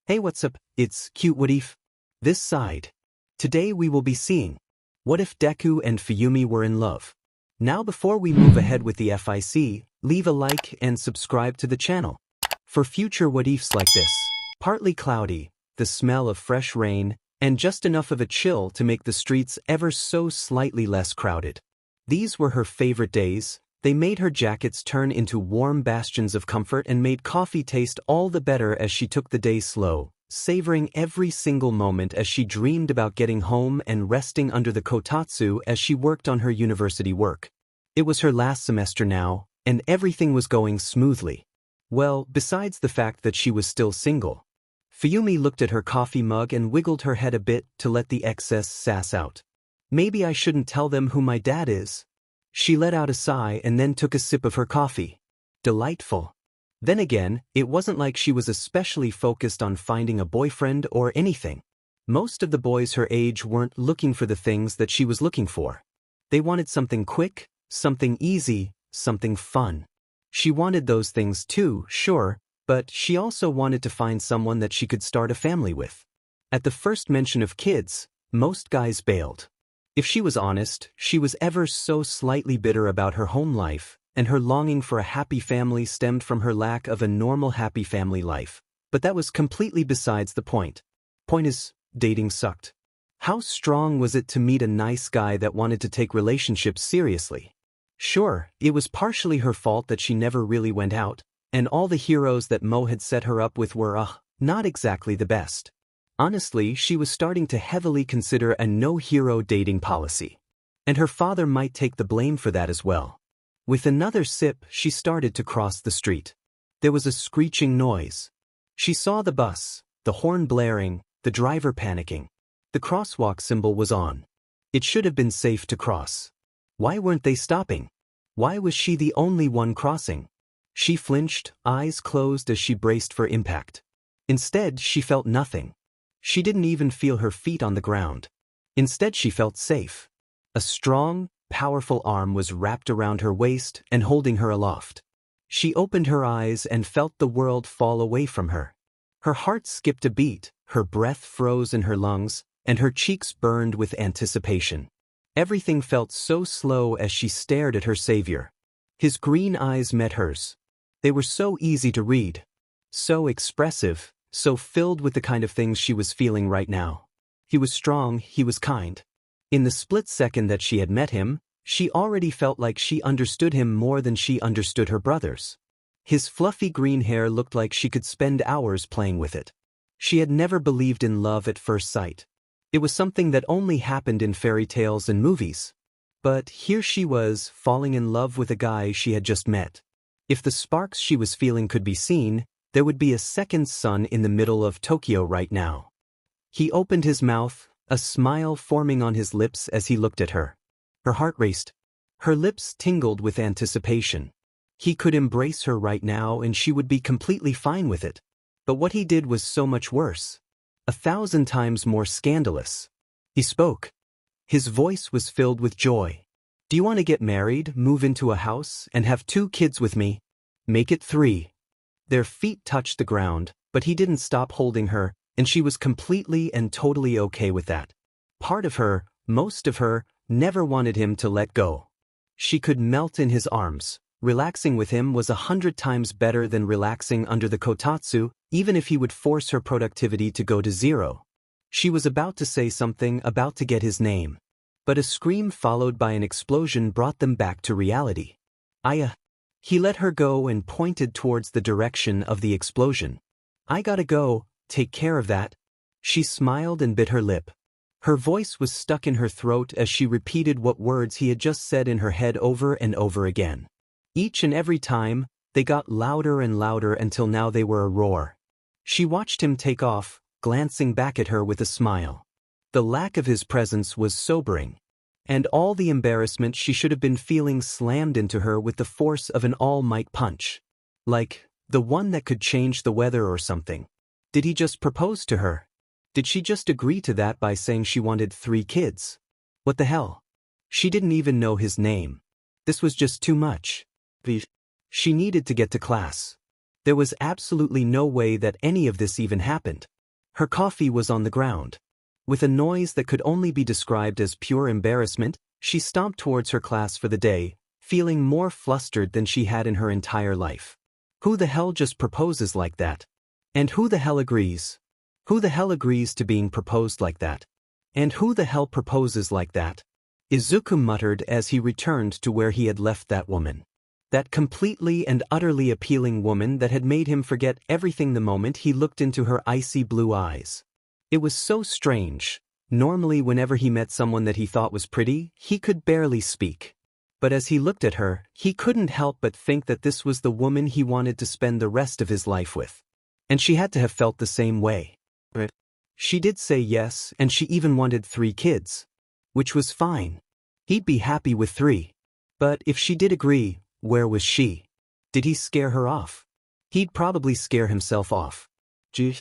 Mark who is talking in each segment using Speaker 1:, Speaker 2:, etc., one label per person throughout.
Speaker 1: Hey, what's up? It's Cute What If. This side. Today we will be seeing what if Deku and Fuyumi were in love. Now before we move ahead with the FIC, leave a like and subscribe to the channel for future what ifs like this. Partly cloudy, the smell of fresh rain, and just enough of a chill to make the streets ever so slightly less crowded. These were her favorite days. They made her jackets turn into warm bastions of comfort and made coffee taste all the better as she took the day slow, savoring every single moment as she dreamed about getting home and resting under the kotatsu as she worked on her university work. It was her last semester now, and everything was going smoothly. Well, besides the fact that she was still single. Fuyumi looked at her coffee mug and wiggled her head a bit to let the excess sass out. Maybe I shouldn't tell them who my dad is. She let out a sigh and then took a sip of her coffee. Delightful. Then again, it wasn't like she was especially focused on finding a boyfriend or anything. Most of the boys her age weren't looking for the things that she was looking for. They wanted something quick, something easy, something fun. She wanted those things too, sure, but she also wanted to find someone that she could start a family with. At the first mention of kids, most guys bailed. If she was honest, she was ever so slightly bitter about her home life, and her longing for a happy family stemmed from her lack of a normal happy family life. But that was completely besides the point. Point is, dating sucked. How strong was it to meet a nice guy that wanted to take relationships seriously? Sure, it was partially her fault that she never really went out, and all the heroes that Mo had set her up with were, not exactly the best. Honestly, she was starting to heavily consider a no-hero dating policy. And her father might take the blame for that as well. With another sip, she started to cross the street. There was a screeching noise. She saw the bus, the horn blaring, the driver panicking. The crosswalk symbol was on. It should have been safe to cross. Why weren't they stopping? Why was she the only one crossing? She flinched, eyes closed as she braced for impact. Instead, she felt nothing. She didn't even feel her feet on the ground. Instead, she felt safe. A strong, powerful arm was wrapped around her waist and holding her aloft. She opened her eyes and felt the world fall away from her. Her heart skipped a beat, her breath froze in her lungs, and her cheeks burned with anticipation. Everything felt so slow as she stared at her savior. His green eyes met hers. They were so easy to read. So expressive, so filled with the kind of things she was feeling right now. He was strong, he was kind. In the split second that she had met him, she already felt like she understood him more than she understood her brothers. His fluffy green hair looked like she could spend hours playing with it. She had never believed in love at first sight. It was something that only happened in fairy tales and movies. But here she was, falling in love with a guy she had just met. If the sparks she was feeling could be seen, there would be a second sun in the middle of Tokyo right now. He opened his mouth, a smile forming on his lips as he looked at her. Her heart raced. Her lips tingled with anticipation. He could embrace her right now and she would be completely fine with it. But what he did was so much worse. 1,000 times more scandalous. He spoke. His voice was filled with joy. Do you want to get married, move into a house, and have 2 kids with me? Make it 3. Their feet touched the ground, but he didn't stop holding her, and she was completely and totally okay with that. Part of her, most of her, never wanted him to let go. She could melt in his arms. Relaxing with him was 100 times better than relaxing under the kotatsu, even if he would force her productivity to go to 0. She was about to say something, about to get his name. But a scream followed by an explosion brought them back to reality. Aya. He let her go and pointed towards the direction of the explosion. I gotta go, take care of that. She smiled and bit her lip. Her voice was stuck in her throat as she repeated what words he had just said in her head over and over again. Each and every time, they got louder and louder until now they were a roar. She watched him take off, glancing back at her with a smile. The lack of his presence was sobering. And all the embarrassment she should have been feeling slammed into her with the force of an all-might punch. Like, the one that could change the weather or something. Did he just propose to her? Did she just agree to that by saying she wanted 3 kids? What the hell? She didn't even know his name. This was just too much. She needed to get to class. There was absolutely no way that any of this even happened. Her coffee was on the ground. With a noise that could only be described as pure embarrassment, she stomped towards her class for the day, feeling more flustered than she had in her entire life. Who the hell just proposes like that? And who the hell agrees? Who the hell agrees to being proposed like that? And who the hell proposes like that? Izuku muttered as he returned to where he had left that woman. That completely and utterly appealing woman that had made him forget everything the moment he looked into her icy blue eyes. It was so strange. Normally whenever he met someone that he thought was pretty, he could barely speak. But as he looked at her, he couldn't help but think that this was the woman he wanted to spend the rest of his life with. And she had to have felt the same way. But she did say yes, and she even wanted 3 kids. Which was fine. He'd be happy with 3. But if she did agree, where was she? Did he scare her off? He'd probably scare himself off. Gee.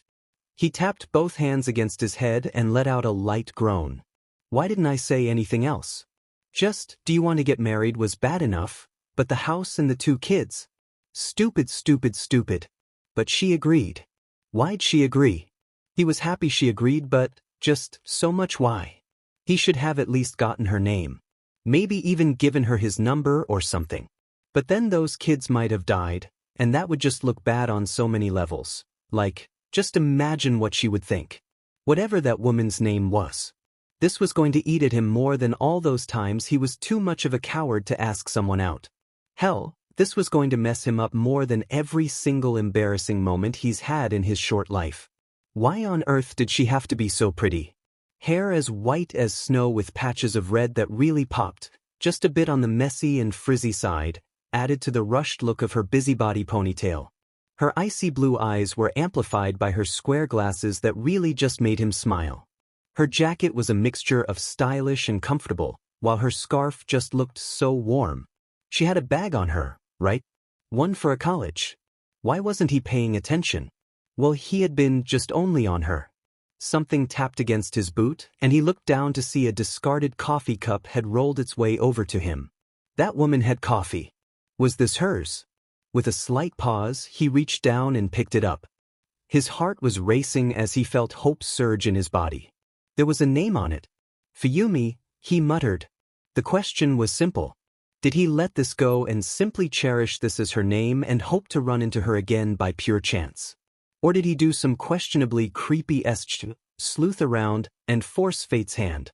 Speaker 1: He tapped both hands against his head and let out a light groan. Why didn't I say anything else? Just, do you want to get married was bad enough, but the house and the 2 kids? Stupid, stupid, stupid. But she agreed. Why'd she agree? He was happy she agreed, but, just, so much why? He should have at least gotten her name. Maybe even given her his number or something. But then those kids might have died, and that would just look bad on so many levels. Like, just imagine what she would think. Whatever that woman's name was. This was going to eat at him more than all those times he was too much of a coward to ask someone out. Hell, this was going to mess him up more than every single embarrassing moment he's had in his short life. Why on earth did she have to be so pretty? Hair as white as snow with patches of red that really popped, just a bit on the messy and frizzy side, added to the rushed look of her busybody ponytail. Her icy blue eyes were amplified by her square glasses that really just made him smile. Her jacket was a mixture of stylish and comfortable, while her scarf just looked so warm. She had a bag on her, right? One for a college. Why wasn't he paying attention? Well, he had been just only on her. Something tapped against his boot, and he looked down to see a discarded coffee cup had rolled its way over to him. That woman had coffee. Was this hers? With a slight pause, he reached down and picked it up. His heart was racing as he felt hope surge in his body. There was a name on it. Fuyumi, he muttered. The question was simple. Did he let this go and simply cherish this as her name and hope to run into her again by pure chance? Or did he do some questionably creepy-esque sleuth around and force fate's hand?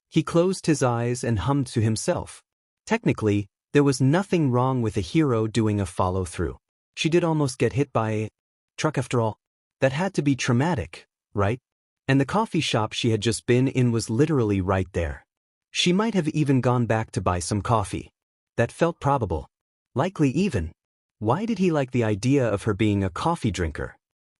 Speaker 1: He closed his eyes and hummed to himself. Technically, there was nothing wrong with a hero doing a follow-through. She did almost get hit by a truck after all. That had to be traumatic, right? And the coffee shop she had just been in was literally right there. She might have even gone back to buy some coffee. That felt probable. Likely even. Why did he like the idea of her being a coffee drinker?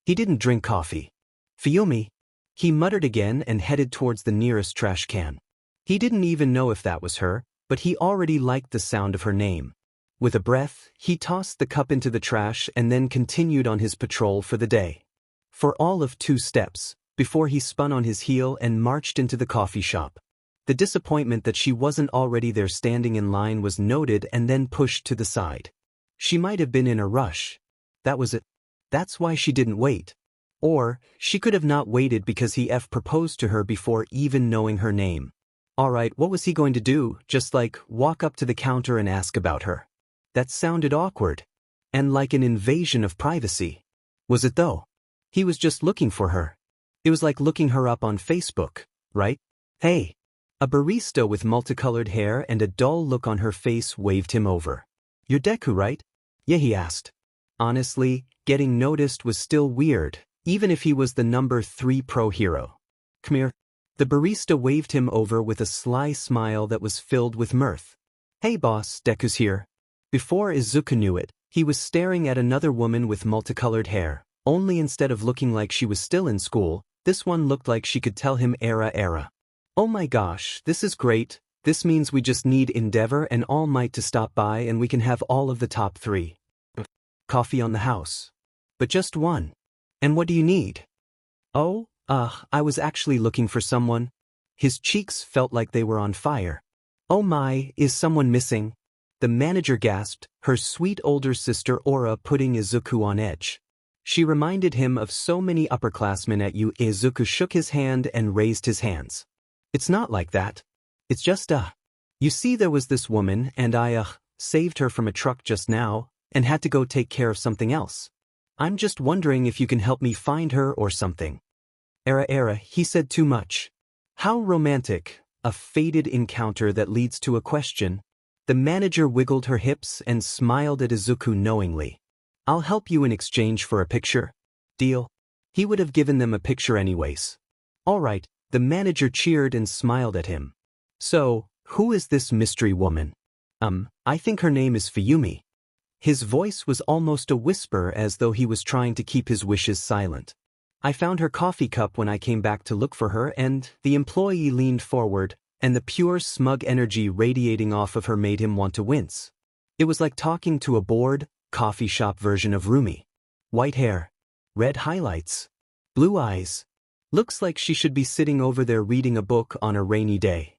Speaker 1: He didn't drink coffee. Fuyumi. He muttered again and headed towards the nearest trash can. He didn't even know if that was her, but he already liked the sound of her name. With a breath, he tossed the cup into the trash and then continued on his patrol for the day. For all of 2 steps, before he spun on his heel and marched into the coffee shop. The disappointment that she wasn't already there standing in line was noted and then pushed to the side. She might have been in a rush. That was it. That's why she didn't wait. Or, she could have not waited because he proposed to her before even knowing her name. Alright, what was he going to do? Just like, walk up to the counter and ask about her? That sounded awkward. And like an invasion of privacy. Was it though? He was just looking for her. It was like looking her up on Facebook, right? Hey. A barista with multicolored hair and a dull look on her face waved him over. You're Deku, right? Yeah, he asked. Honestly, getting noticed was still weird, even if he was the number 3 pro hero. Come here. The barista waved him over with a sly smile that was filled with mirth. Hey boss, Deku's here. Before Izuku knew it, he was staring at another woman with multicolored hair, only instead of looking like she was still in school, this one looked like she could tell him era. Oh my gosh, this is great. This means we just need Endeavor and All Might to stop by and we can have all of the top 3. Coffee on the house. But just one. And what do you need? Oh, I was actually looking for someone. His cheeks felt like they were on fire. Oh my, is someone missing? The manager gasped, her sweet older sister Aura putting Izuku on edge. She reminded him of so many upperclassmen at U. Izuku shook his hand and raised his hands. It's not like that. It's just you see, there was this woman and I saved her from a truck just now and had to go take care of something else. I'm just wondering if you can help me find her or something. Era, he said too much. How romantic, a fated encounter that leads to a question. The manager wiggled her hips and smiled at Izuku knowingly. I'll help you in exchange for a picture. Deal? He would have given them a picture anyways. All right, the manager cheered and smiled at him. So, who is this mystery woman? I think her name is Fuyumi. His voice was almost a whisper, as though he was trying to keep his wishes silent. I found her coffee cup when I came back to look for her, and the employee leaned forward, and the pure smug energy radiating off of her made him want to wince. It was like talking to a bored, coffee shop version of Rumi. White hair, red highlights, blue eyes. Looks like she should be sitting over there reading a book on a rainy day.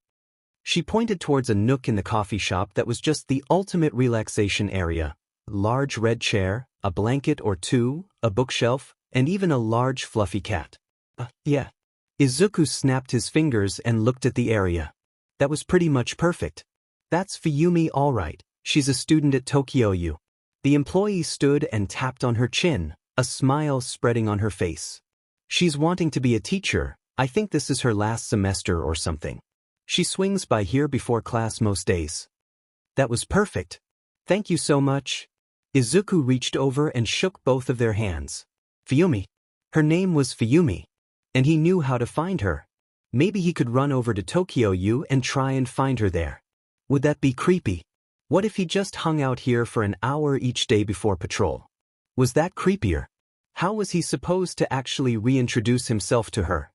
Speaker 1: She pointed towards a nook in the coffee shop that was just the ultimate relaxation area. Large red chair, a blanket or two, a bookshelf, and even a large fluffy cat. Yeah. Izuku snapped his fingers and looked at the area. That was pretty much perfect. That's Fuyumi, all right. She's a student at Tokyo U. The employee stood and tapped on her chin, a smile spreading on her face. She's wanting to be a teacher. I think this is her last semester or something. She swings by here before class most days. That was perfect. Thank you so much. Izuku reached over and shook both of their hands. Fuyumi. Her name was Fuyumi. And he knew how to find her. Maybe he could run over to Tokyo U and try and find her there. Would that be creepy? What if he just hung out here for an hour each day before patrol? Was that creepier? How was he supposed to actually reintroduce himself to her?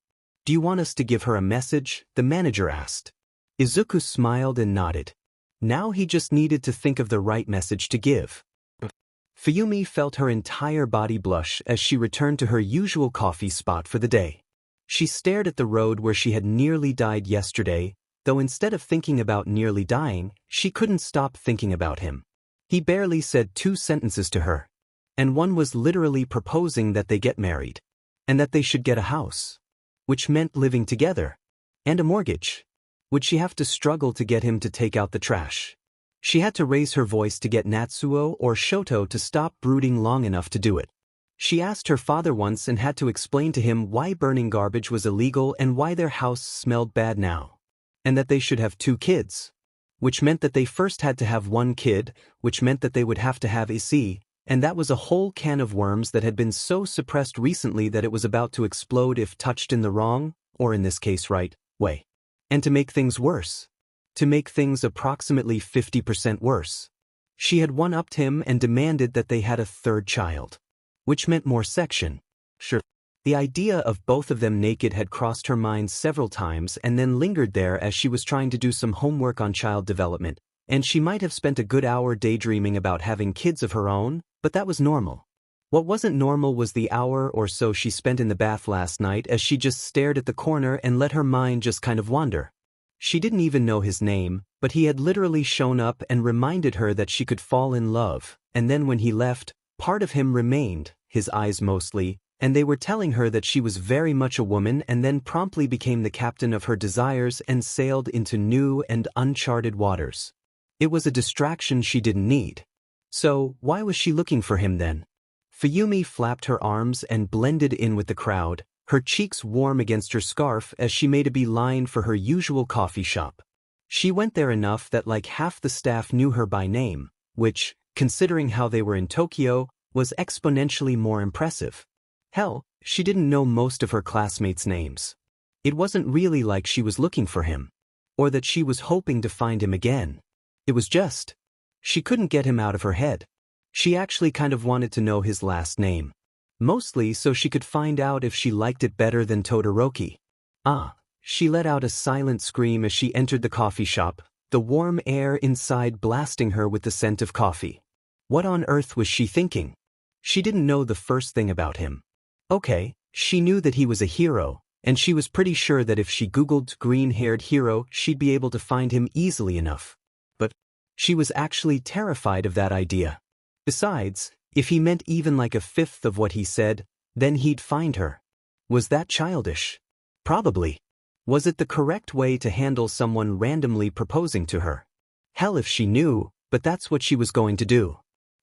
Speaker 1: Do you want us to give her a message? The manager asked. Izuku smiled and nodded. Now he just needed to think of the right message to give. Fuyumi felt her entire body blush as she returned to her usual coffee spot for the day. She stared at the road where she had nearly died yesterday, though instead of thinking about nearly dying, she couldn't stop thinking about him. He barely said 2 sentences to her. And one was literally proposing that they get married. And that they should get a house. Which meant living together. And a mortgage. Would she have to struggle to get him to take out the trash? She had to raise her voice to get Natsuo or Shoto to stop brooding long enough to do it. She asked her father once and had to explain to him why burning garbage was illegal and why their house smelled bad now. And that they should have 2 kids. Which meant that they first had to have 1 kid, which meant that they would have to have Issei, and that was a whole can of worms that had been so suppressed recently that it was about to explode if touched in the wrong, or in this case right, way. And to make things worse. To make things approximately 50% worse. She had one-upped him and demanded that they had a 3rd child. Which meant more section. Sure. The idea of both of them naked had crossed her mind several times and then lingered there as she was trying to do some homework on child development, and she might have spent a good hour daydreaming about having kids of her own, but that was normal. What wasn't normal was the hour or so she spent in the bath last night as she just stared at the corner and let her mind just kind of wander. She didn't even know his name, but he had literally shown up and reminded her that she could fall in love, and then when he left, part of him remained, his eyes mostly, and they were telling her that she was very much a woman and then promptly became the captain of her desires and sailed into new and uncharted waters. It was a distraction she didn't need. So, why was she looking for him then? Fuyumi flapped her arms and blended in with the crowd, her cheeks warm against her scarf as she made a beeline for her usual coffee shop. She went there enough that like half the staff knew her by name, which, considering how they were in Tokyo, was exponentially more impressive. Hell, she didn't know most of her classmates' names. It wasn't really like she was looking for him. Or that she was hoping to find him again. It was just. She couldn't get him out of her head. She actually kind of wanted to know his last name. Mostly so she could find out if she liked it better than Todoroki. She let out a silent scream as she entered the coffee shop, the warm air inside blasting her with the scent of coffee. What on earth was she thinking? She didn't know the first thing about him. Okay, she knew that he was a hero, and she was pretty sure that if she googled green-haired hero she'd be able to find him easily enough. But she was actually terrified of that idea. Besides, If he meant even like a fifth of what he said, then he'd find her. Was that childish? Probably. Was it the correct way to handle someone randomly proposing to her? Hell if she knew, but that's what she was going to do.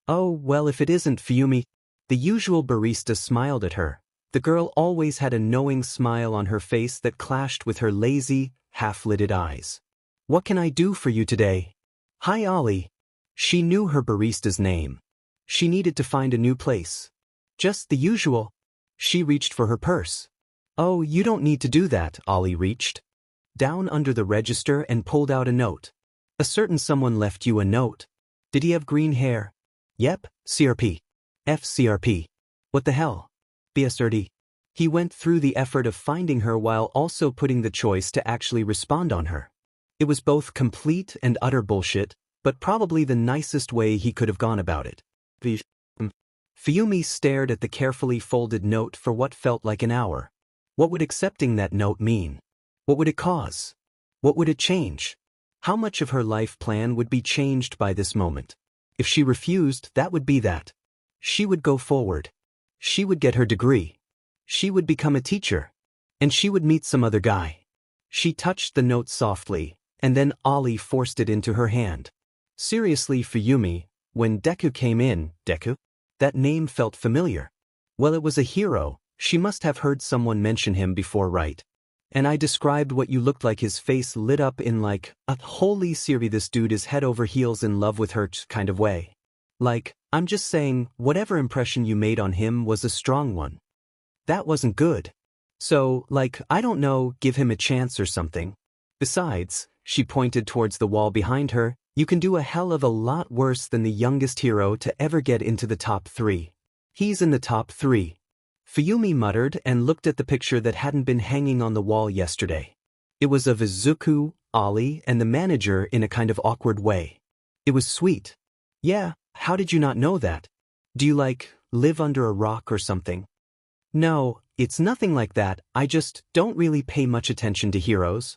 Speaker 1: Oh, well if it isn't Fuyumi. The usual barista smiled at her. The girl always had a knowing smile on her face that clashed with her lazy, half-lidded eyes. What can I do for you today? Hi Ollie. She knew her barista's name. She needed to find a new place. Just the usual. She reached for her purse. Oh, you don't need to do that, Ollie reached down under the register and pulled out a note. A certain someone left you a note. Did he have green hair? Yep, CRP. FCRP. What the hell? BSRD. He went through the effort of finding her while also putting the choice to actually respond on her. It was both complete and utter bullshit, but probably the nicest way he could have gone about it. Fuyumi stared at the carefully folded note for what felt like an hour. What would accepting that note mean? What would it cause? What would it change? How much of her life plan would be changed by this moment? If she refused, that would be that. She would go forward. She would get her degree. She would become a teacher. And she would meet some other guy. She touched the note softly, and then Ollie forced it into her hand. Seriously, Fuyumi, when Deku came in, Deku? That name felt familiar. Well, it was a hero. She must have heard someone mention him before, right? And I described what you looked like. His face lit up in like a holy Siri, this dude is head over heels in love with her kind of way. Like, I'm just saying, whatever impression you made on him was a strong one. That wasn't good. So, like, I don't know, give him a chance or something. Besides, she pointed towards the wall behind her, you can do a hell of a lot worse than the youngest hero to ever get into the top 3. He's in the top 3. Fuyumi muttered and looked at the picture that hadn't been hanging on the wall yesterday. It was of Izuku, Ollie, and the manager in a kind of awkward way. It was sweet. Yeah, how did you not know that? Do you like, live under a rock or something? No, it's nothing like that, I just don't really pay much attention to heroes.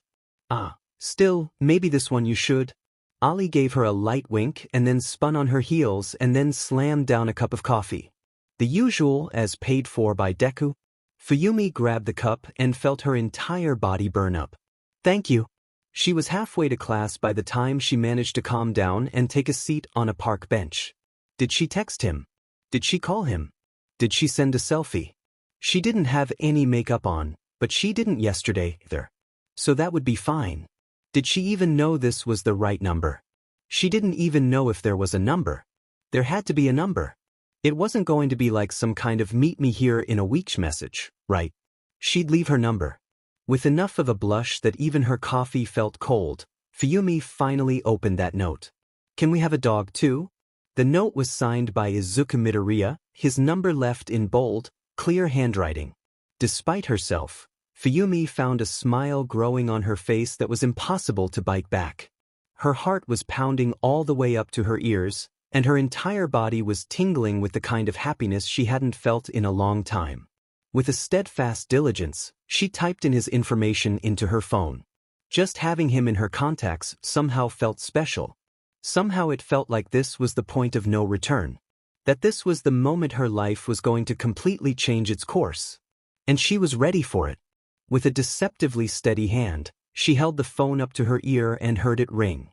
Speaker 1: Ah, still, maybe this one you should. Ollie gave her a light wink and then spun on her heels and then slammed down a cup of coffee. The usual as paid for by Deku. Fuyumi grabbed the cup and felt her entire body burn up. Thank you. She was halfway to class by the time she managed to calm down and take a seat on a park bench. Did she text him? Did she call him? Did she send a selfie? She didn't have any makeup on, but she didn't yesterday either. So that would be fine. Did she even know this was the right number? She didn't even know if there was a number. There had to be a number. It wasn't going to be like some kind of meet me here in a week message, right? She'd leave her number. With enough of a blush that even her coffee felt cold, Fuyumi finally opened that note. Can we have a dog too? The note was signed by Izuku Midoriya, his number left in bold, clear handwriting. Despite herself, Fuyumi found a smile growing on her face that was impossible to bite back. Her heart was pounding all the way up to her ears, and her entire body was tingling with the kind of happiness she hadn't felt in a long time. With a steadfast diligence, she typed in his information into her phone. Just having him in her contacts somehow felt special. Somehow it felt like this was the point of no return. That this was the moment her life was going to completely change its course. And she was ready for it. With a deceptively steady hand, she held the phone up to her ear and heard it ring.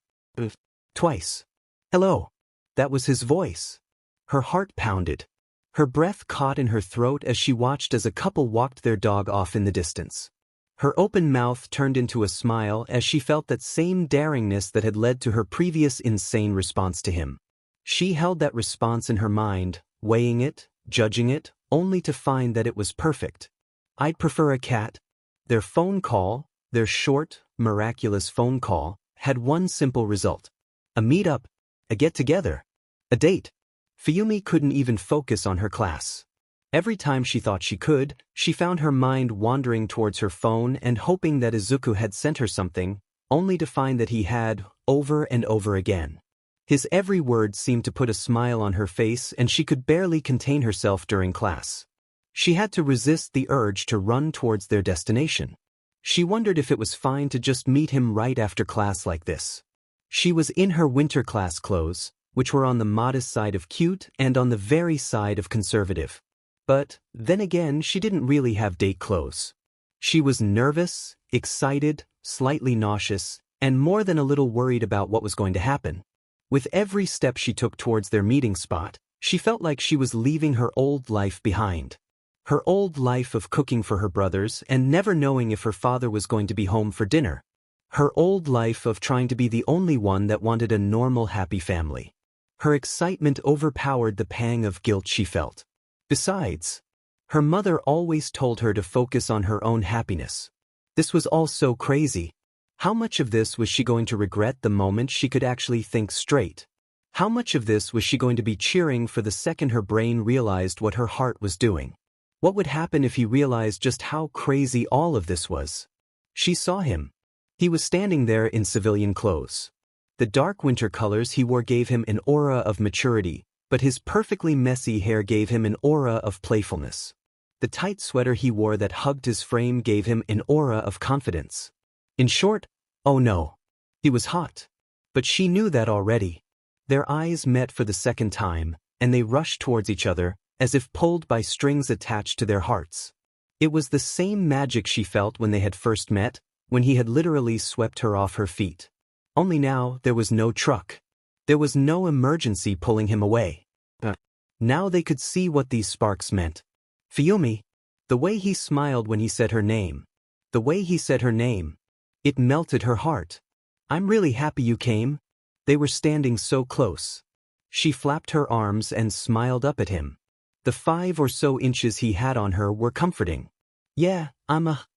Speaker 1: Twice. Hello. That was his voice. Her heart pounded. Her breath caught in her throat as she watched as a couple walked their dog off in the distance. Her open mouth turned into a smile as she felt that same daringness that had led to her previous insane response to him. She held that response in her mind, weighing it, judging it, only to find that it was perfect. I'd prefer a cat. Their phone call, their short, miraculous phone call, had one simple result. A meet-up. A get-together. A date. Fuyumi couldn't even focus on her class. Every time she thought she could, she found her mind wandering towards her phone and hoping that Izuku had sent her something, only to find that he had, over and over again. His every word seemed to put a smile on her face and she could barely contain herself during class. She had to resist the urge to run towards their destination. She wondered if it was fine to just meet him right after class like this. She was in her winter class clothes, which were on the modest side of cute and on the very side of conservative. But, then again, she didn't really have date clothes. She was nervous, excited, slightly nauseous, and more than a little worried about what was going to happen. With every step she took towards their meeting spot, she felt like she was leaving her old life behind. Her old life of cooking for her brothers and never knowing if her father was going to be home for dinner. Her old life of trying to be the only one that wanted a normal, happy family. Her excitement overpowered the pang of guilt she felt. Besides, her mother always told her to focus on her own happiness. This was all so crazy. How much of this was she going to regret the moment she could actually think straight? How much of this was she going to be cheering for the second her brain realized what her heart was doing? What would happen if he realized just how crazy all of this was? She saw him. He was standing there in civilian clothes. The dark winter colors he wore gave him an aura of maturity, but his perfectly messy hair gave him an aura of playfulness. The tight sweater he wore that hugged his frame gave him an aura of confidence. In short, oh no. He was hot. But she knew that already. Their eyes met for the second time, and they rushed towards each other, as if pulled by strings attached to their hearts. It was the same magic she felt when they had first met, when he had literally swept her off her feet. Only now there was no truck. There was no emergency pulling him away. Now they could see what these sparks meant. Fuyumi. The way he smiled when he said her name. The way he said her name. It melted her heart. I'm really happy you came. They were standing so close. She flapped her arms and smiled up at him. The 5 or so inches he had on her were comforting. Yeah,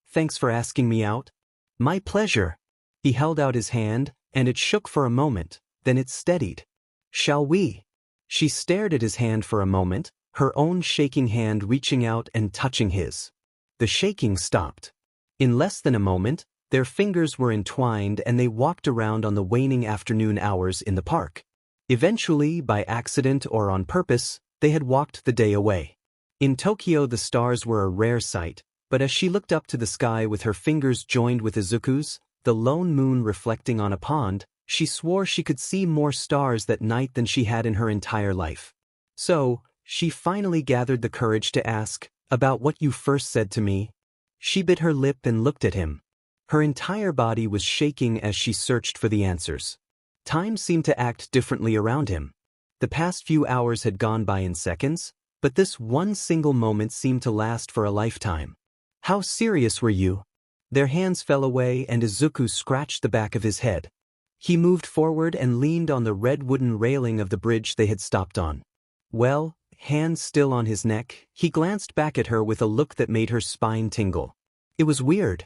Speaker 1: thanks for asking me out. My pleasure. He held out his hand, and it shook for a moment, then it steadied. Shall we? She stared at his hand for a moment, her own shaking hand reaching out and touching his. The shaking stopped. In less than a moment, their fingers were entwined and they walked around on the waning afternoon hours in the park. Eventually, by accident or on purpose, they had walked the day away. In Tokyo the stars were a rare sight, but as she looked up to the sky with her fingers joined with Izuku's, the lone moon reflecting on a pond, she swore she could see more stars that night than she had in her entire life. So, she finally gathered the courage to ask, about what you first said to me. She bit her lip and looked at him. Her entire body was shaking as she searched for the answers. Time seemed to act differently around him. The past few hours had gone by in seconds, but this one single moment seemed to last for a lifetime. How serious were you? Their hands fell away and Izuku scratched the back of his head. He moved forward and leaned on the red wooden railing of the bridge they had stopped on. Well, hands still on his neck, he glanced back at her with a look that made her spine tingle. It was weird.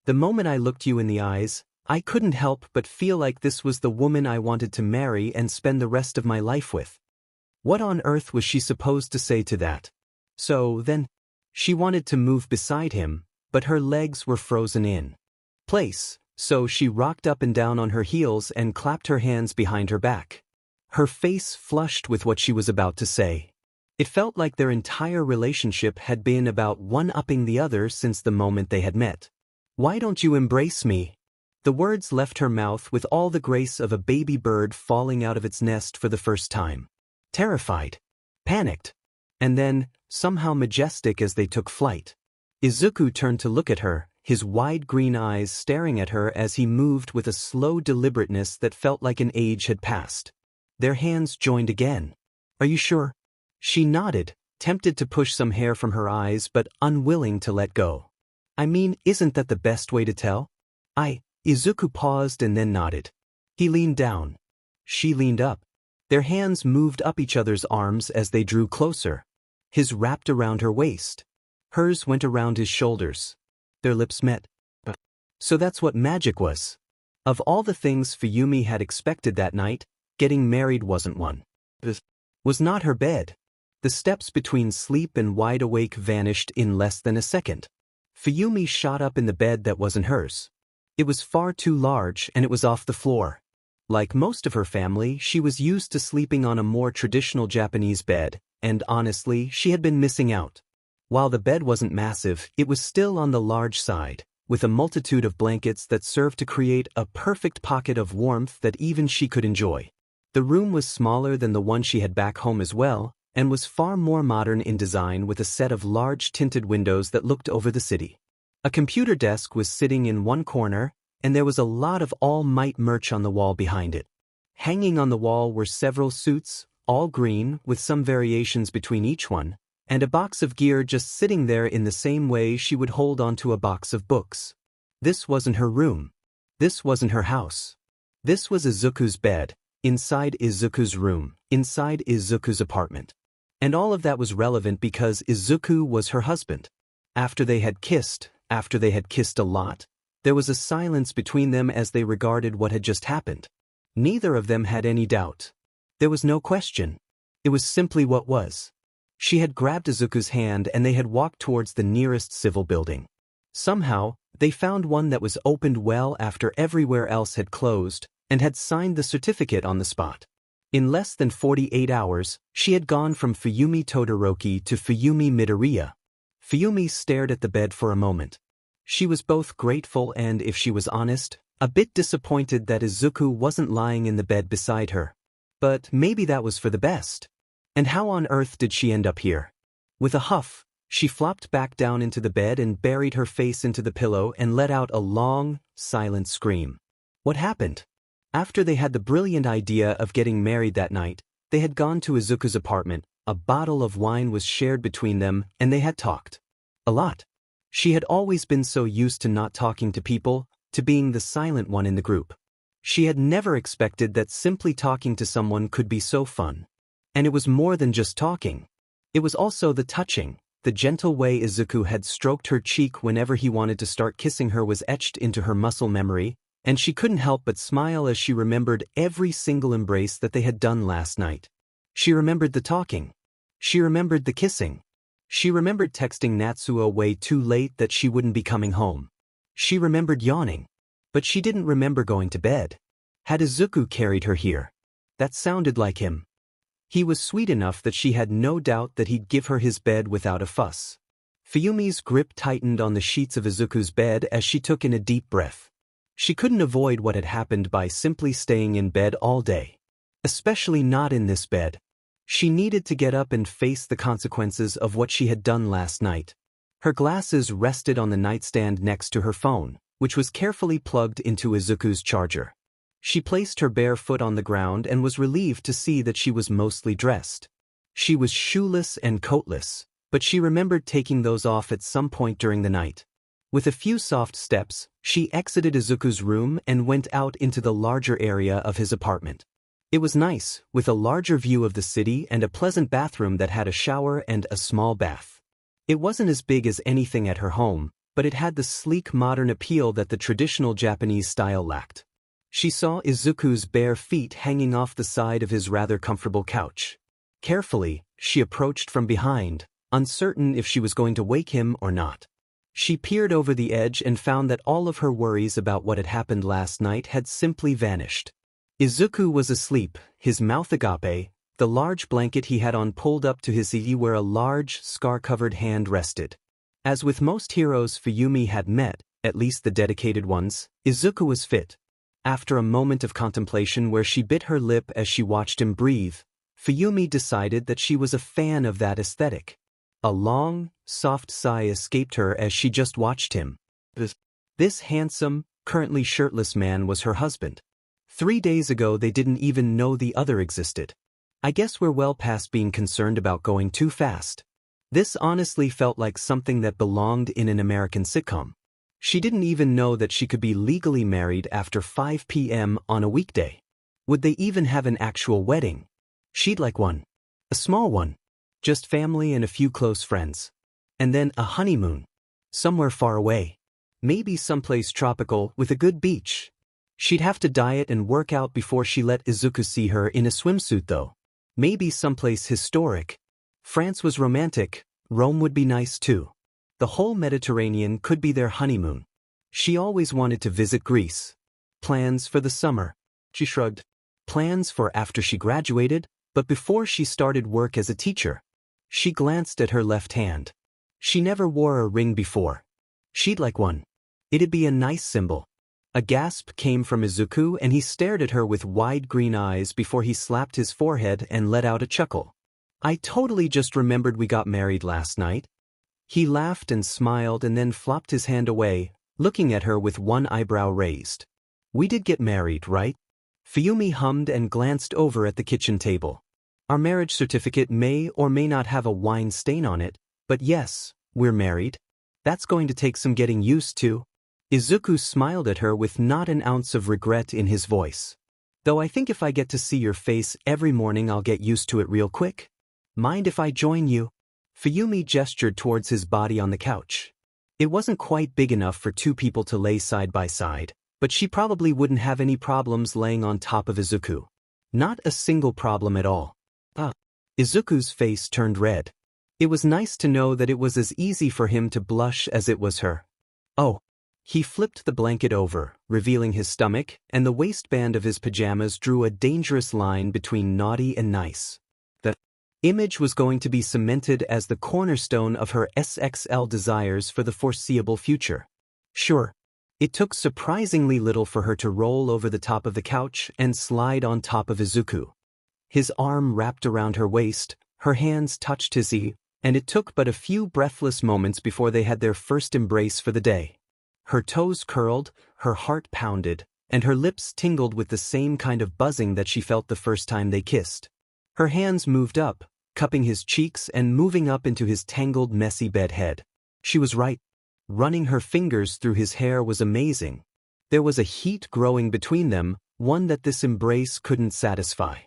Speaker 1: The moment I looked you in the eyes, I couldn't help but feel like this was the woman I wanted to marry and spend the rest of my life with. What on earth was she supposed to say to that? So then, she wanted to move beside him, but her legs were frozen in place, so she rocked up and down on her heels and clapped her hands behind her back. Her face flushed with what she was about to say. It felt like their entire relationship had been about one-upping the other since the moment they had met. Why don't you embrace me? The words left her mouth with all the grace of a baby bird falling out of its nest for the first time. Terrified. Panicked. And then, somehow majestic as they took flight. Izuku turned to look at her, his wide green eyes staring at her as he moved with a slow deliberateness that felt like an age had passed. Their hands joined again. Are you sure? She nodded, tempted to push some hair from her eyes but unwilling to let go. I mean, isn't that the best way to tell? Izuku paused and then nodded. He leaned down. She leaned up. Their hands moved up each other's arms as they drew closer. His wrapped around her waist. Hers went around his shoulders. Their lips met. So that's what magic was. Of all the things Fuyumi had expected that night, getting married wasn't one. This was not her bed. The steps between sleep and wide awake vanished in less than a second. Fuyumi shot up in the bed that wasn't hers. It was far too large and it was off the floor. Like most of her family, she was used to sleeping on a more traditional Japanese bed, and honestly, she had been missing out. While the bed wasn't massive, it was still on the large side, with a multitude of blankets that served to create a perfect pocket of warmth that even she could enjoy. The room was smaller than the one she had back home as well, and was far more modern in design with a set of large tinted windows that looked over the city. A computer desk was sitting in one corner, and there was a lot of All Might merch on the wall behind it. Hanging on the wall were several suits, all green, with some variations between each one, and a box of gear just sitting there in the same way she would hold onto a box of books. This wasn't her room. This wasn't her house. This was Izuku's bed, inside Izuku's room, inside Izuku's apartment. And all of that was relevant because Izuku was her husband. After they had kissed a lot, there was a silence between them as they regarded what had just happened. Neither of them had any doubt. There was no question. It was simply what was. She had grabbed Izuku's hand and they had walked towards the nearest civil building. Somehow, they found one that was opened well after everywhere else had closed, and had signed the certificate on the spot. In less than 48 hours, she had gone from Fuyumi Todoroki to Fuyumi Midoriya. Fuyumi stared at the bed for a moment. She was both grateful and, if she was honest, a bit disappointed that Izuku wasn't lying in the bed beside her. But maybe that was for the best. And how on earth did she end up here? With a huff, she flopped back down into the bed and buried her face into the pillow and let out a long, silent scream. What happened? After they had the brilliant idea of getting married that night, they had gone to Izuku's apartment, a bottle of wine was shared between them, and they had talked. A lot. She had always been so used to not talking to people, to being the silent one in the group. She had never expected that simply talking to someone could be so fun. And it was more than just talking. It was also the touching. The gentle way Izuku had stroked her cheek whenever he wanted to start kissing her was etched into her muscle memory, and she couldn't help but smile as she remembered every single embrace that they had done last night. She remembered the talking. She remembered the kissing. She remembered texting Natsuo way too late that she wouldn't be coming home. She remembered yawning. But she didn't remember going to bed. Had Izuku carried her here? That sounded like him. He was sweet enough that she had no doubt that he'd give her his bed without a fuss. Fuyumi's grip tightened on the sheets of Izuku's bed as she took in a deep breath. She couldn't avoid what had happened by simply staying in bed all day. Especially not in this bed. She needed to get up and face the consequences of what she had done last night. Her glasses rested on the nightstand next to her phone, which was carefully plugged into Izuku's charger. She placed her bare foot on the ground and was relieved to see that she was mostly dressed. She was shoeless and coatless, but she remembered taking those off at some point during the night. With a few soft steps, she exited Izuku's room and went out into the larger area of his apartment. It was nice, with a larger view of the city and a pleasant bathroom that had a shower and a small bath. It wasn't as big as anything at her home, but it had the sleek modern appeal that the traditional Japanese style lacked. She saw Izuku's bare feet hanging off the side of his rather comfortable couch. Carefully, she approached from behind, uncertain if she was going to wake him or not. She peered over the edge and found that all of her worries about what had happened last night had simply vanished. Izuku was asleep, his mouth agape, the large blanket he had on pulled up to his knee where a large, scar-covered hand rested. As with most heroes Fuyumi had met, at least the dedicated ones, Izuku was fit. After a moment of contemplation where she bit her lip as she watched him breathe, Fuyumi decided that she was a fan of that aesthetic. A long, soft sigh escaped her as she just watched him. This handsome, currently shirtless man was her husband. 3 days ago they didn't even know the other existed. I guess we're well past being concerned about going too fast. This honestly felt like something that belonged in an American sitcom. She didn't even know that she could be legally married after 5 p.m. on a weekday. Would they even have an actual wedding? She'd like one. A small one. Just family and a few close friends. And then a honeymoon. Somewhere far away. Maybe someplace tropical with a good beach. She'd have to diet and work out before she let Izuku see her in a swimsuit though. Maybe someplace historic. France was romantic, Rome would be nice too. The whole Mediterranean could be their honeymoon. She always wanted to visit Greece. Plans for the summer. She shrugged. Plans for after she graduated, but before she started work as a teacher. She glanced at her left hand. She never wore a ring before. She'd like one. It'd be a nice symbol. A gasp came from Izuku and he stared at her with wide green eyes before he slapped his forehead and let out a chuckle. I totally just remembered we got married last night. He laughed and smiled and then flopped his hand away, looking at her with one eyebrow raised. We did get married, right? Fuyumi hummed and glanced over at the kitchen table. Our marriage certificate may or may not have a wine stain on it, but yes, we're married. That's going to take some getting used to. Izuku smiled at her with not an ounce of regret in his voice. Though I think if I get to see your face every morning I'll get used to it real quick. Mind if I join you? Fuyumi gestured towards his body on the couch. It wasn't quite big enough for two people to lay side by side, but she probably wouldn't have any problems laying on top of Izuku. Not a single problem at all. Izuku's face turned red. It was nice to know that it was as easy for him to blush as it was her. Oh. He flipped the blanket over, revealing his stomach, and the waistband of his pajamas drew a dangerous line between naughty and nice. The image was going to be cemented as the cornerstone of her SXL desires for the foreseeable future. Sure. It took surprisingly little for her to roll over the top of the couch and slide on top of Izuku. His arm wrapped around her waist, her hands touched his knee, and it took but a few breathless moments before they had their first embrace for the day. Her toes curled, her heart pounded, and her lips tingled with the same kind of buzzing that she felt the first time they kissed. Her hands moved up, cupping his cheeks and moving up into his tangled, messy bed head. She was right. Running her fingers through his hair was amazing. There was a heat growing between them, one that this embrace couldn't satisfy.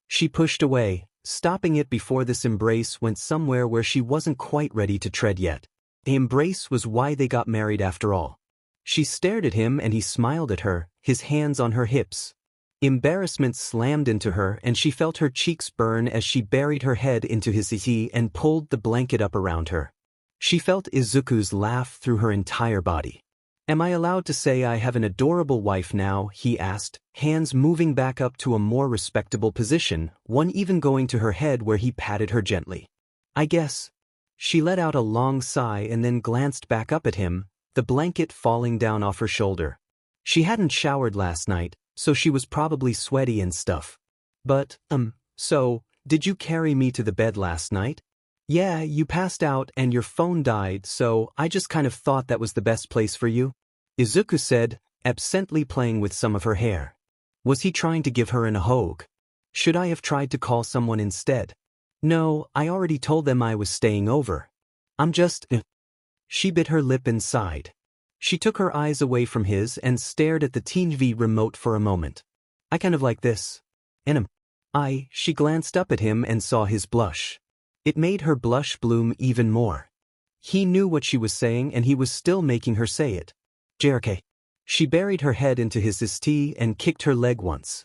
Speaker 1: She pushed away, stopping it before this embrace went somewhere where she wasn't quite ready to tread yet. The embrace was why they got married after all. She stared at him and he smiled at her, his hands on her hips. Embarrassment slammed into her and she felt her cheeks burn as she buried her head into his knee and pulled the blanket up around her. She felt Izuku's laugh through her entire body. Am I allowed to say I have an adorable wife now? He asked, hands moving back up to a more respectable position, one even going to her head where he patted her gently. I guess. She let out a long sigh and then glanced back up at him, the blanket falling down off her shoulder. She hadn't showered last night, so she was probably sweaty and stuff. But, so, did you carry me to the bed last night? Yeah, you passed out and your phone died, so I just kind of thought that was the best place for you, Izuku said, absently playing with some of her hair. Was he trying to give her a hug? Should I have tried to call someone instead? No, I already told them I was staying over. I'm just, She bit her lip and sighed. She took her eyes away from his and stared at the TV remote for a moment. I kind of like this. She glanced up at him and saw his blush. It made her blush bloom even more. He knew what she was saying and he was still making her say it. JRK. She buried her head into his tea and kicked her leg once.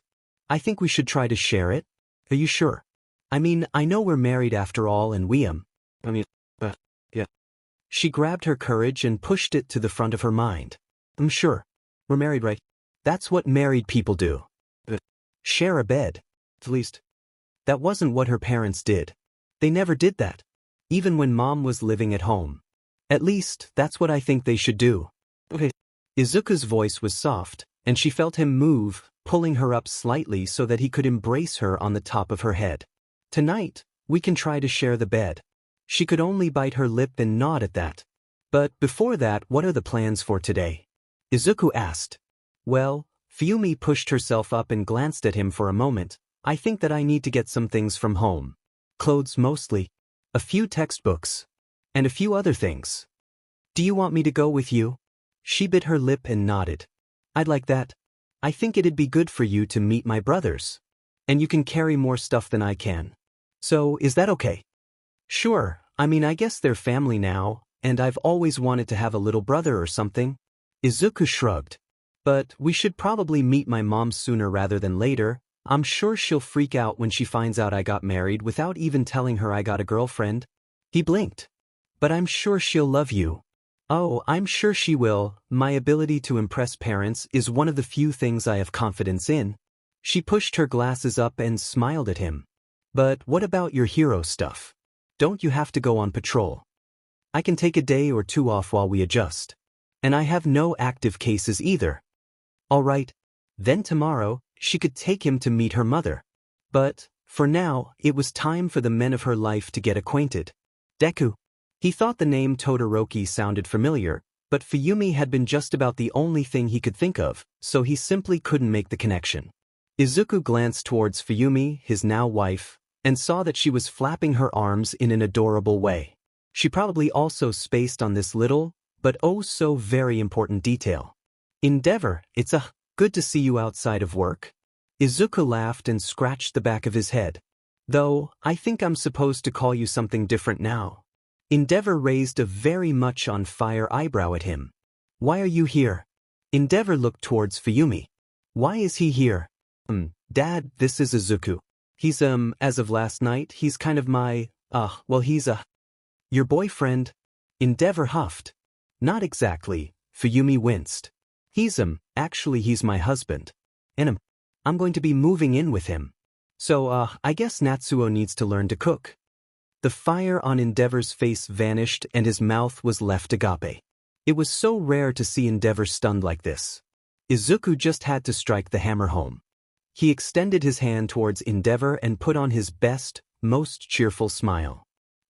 Speaker 1: I think we should try to share it. Are you sure? I mean, I know we're married after all and yeah. She grabbed her courage and pushed it to the front of her mind. I'm sure. We're married, right? That's what married people do. Share a bed. At least. That wasn't what her parents did. They never did that. Even when Mom was living at home. At least, that's what I think they should do. Okay. Izuku's voice was soft, and she felt him move, pulling her up slightly so that he could embrace her on the top of her head. Tonight, we can try to share the bed. She could only bite her lip and nod at that. But before that, what are the plans for today? Izuku asked. Well, Fumi pushed herself up and glanced at him for a moment. I think that I need to get some things from home. Clothes mostly. A few textbooks. And a few other things. Do you want me to go with you? She bit her lip and nodded. I'd like that. I think it'd be good for you to meet my brothers. And you can carry more stuff than I can. So, is that okay? Sure, I mean I guess they're family now, and I've always wanted to have a little brother or something. Izuku shrugged. But we should probably meet my mom sooner rather than later. I'm sure she'll freak out when she finds out I got married without even telling her I got a girlfriend. He blinked. But I'm sure she'll love you. Oh, I'm sure she will. My ability to impress parents is one of the few things I have confidence in. She pushed her glasses up and smiled at him. But what about your hero stuff? Don't you have to go on patrol? I can take a day or two off while we adjust. And I have no active cases either. Alright. Then tomorrow, she could take him to meet her mother. But, for now, it was time for the men of her life to get acquainted. Deku. He thought the name Todoroki sounded familiar, but Fuyumi had been just about the only thing he could think of, so he simply couldn't make the connection. Izuku glanced towards Fuyumi, his now wife, and saw that she was flapping her arms in an adorable way. She probably also spaced on this little, but oh so very important detail. Endeavor, it's good to see you outside of work. Izuku laughed and scratched the back of his head. Though, I think I'm supposed to call you something different now. Endeavor raised a very much on fire eyebrow at him. Why are you here? Endeavor looked towards Fuyumi. Why is he here? Dad, this is Izuku. He's as of last night, he's kind of my, well he's your boyfriend? Endeavor huffed. Not exactly, Fuyumi winced. He's actually he's my husband. And I'm going to be moving in with him. So I guess Natsuo needs to learn to cook. The fire on Endeavor's face vanished and his mouth was left agape. It was so rare to see Endeavor stunned like this. Izuku just had to strike the hammer home. He extended his hand towards Endeavor and put on his best, most cheerful smile.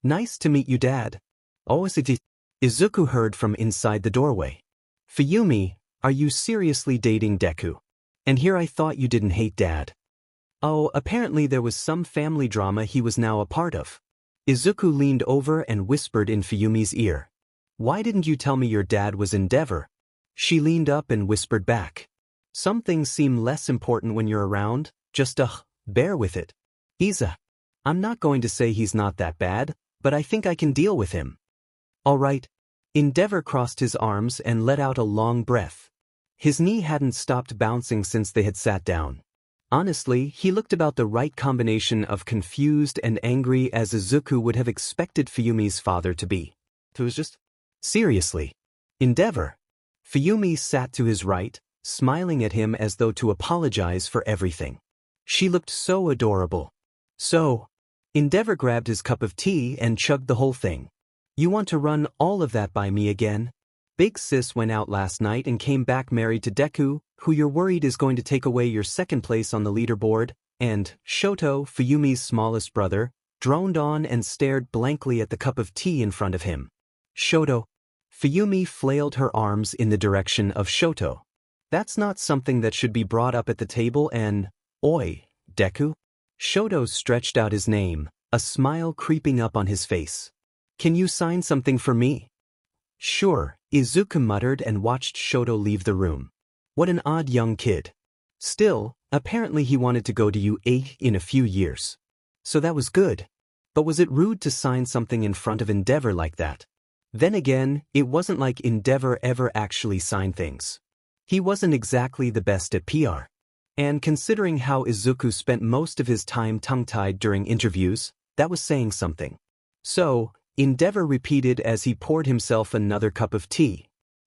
Speaker 1: Nice to meet you, Dad. Oh, is it? Izuku heard from inside the doorway. Fuyumi, are you seriously dating Deku? And here I thought you didn't hate Dad. Oh, apparently there was some family drama he was now a part of. Izuku leaned over and whispered in Fuyumi's ear. Why didn't you tell me your dad was Endeavor? She leaned up and whispered back. Some things seem less important when you're around, just bear with it. I'm not going to say he's not that bad, but I think I can deal with him. Alright. Endeavor crossed his arms and let out a long breath. His knee hadn't stopped bouncing since they had sat down. Honestly, he looked about the right combination of confused and angry as Izuku would have expected Fuyumi's father to be. It was just... Seriously. Endeavor. Fuyumi sat to his right, smiling at him as though to apologize for everything. She looked so adorable. So, Endeavor grabbed his cup of tea and chugged the whole thing. You want to run all of that by me again? Big Sis went out last night and came back married to Deku, who you're worried is going to take away your second place on the leaderboard, and Shoto, Fuyumi's smallest brother, droned on and stared blankly at the cup of tea in front of him. Shoto. Fuyumi flailed her arms in the direction of Shoto. That's not something that should be brought up at the table and, oi, Deku? Shoto stretched out his name, a smile creeping up on his face. Can you sign something for me? Sure, Izuku muttered and watched Shoto leave the room. What an odd young kid. Still, apparently he wanted to go to UA in a few years. So that was good. But was it rude to sign something in front of Endeavor like that? Then again, it wasn't like Endeavor ever actually signed things. He wasn't exactly the best at PR. And considering how Izuku spent most of his time tongue-tied during interviews, that was saying something. So, Endeavor repeated as he poured himself another cup of tea.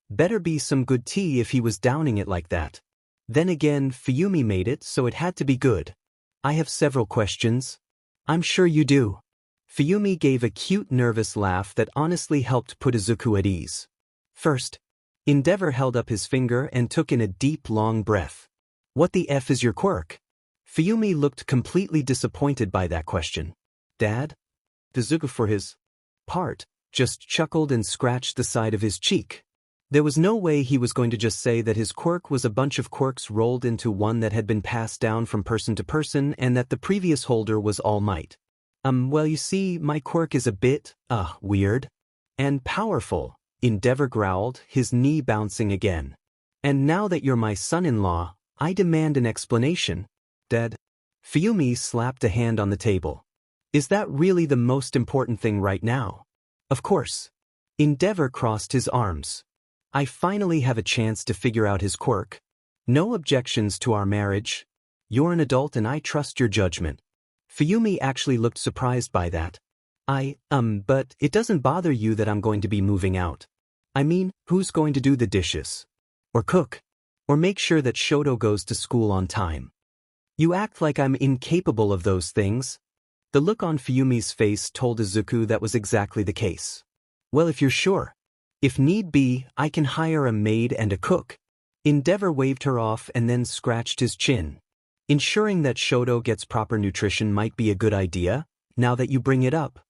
Speaker 1: Better be some good tea if he was downing it like that. Then again, Fuyumi made it, so it had to be good. I have several questions. I'm sure you do. Fuyumi gave a cute nervous laugh that honestly helped put Izuku at ease. First, Endeavor held up his finger and took in a deep long breath. What the F is your quirk? Fuyumi looked completely disappointed by that question. Dad? Izuku for his part, just chuckled and scratched the side of his cheek. There was no way he was going to just say that his quirk was a bunch of quirks rolled into one that had been passed down from person to person and that the previous holder was All Might. Well you see, my quirk is a bit, weird. And powerful, Endeavor growled, his knee bouncing again. And now that you're my son-in-law, I demand an explanation. Dad? Fuyumi slapped a hand on the table. Is that really the most important thing right now? Of course. Endeavor crossed his arms. I finally have a chance to figure out his quirk. No objections to our marriage. You're an adult and I trust your judgment. Fuyumi actually looked surprised by that. But it doesn't bother you that I'm going to be moving out. I mean, who's going to do the dishes? Or cook? Or make sure that Shoto goes to school on time? You act like I'm incapable of those things. The look on Fuyumi's face told Izuku that was exactly the case. Well, if you're sure. If need be, I can hire a maid and a cook. Endeavor waved her off and then scratched his chin. Ensuring that Shoto gets proper nutrition might be a good idea, now that you bring it up.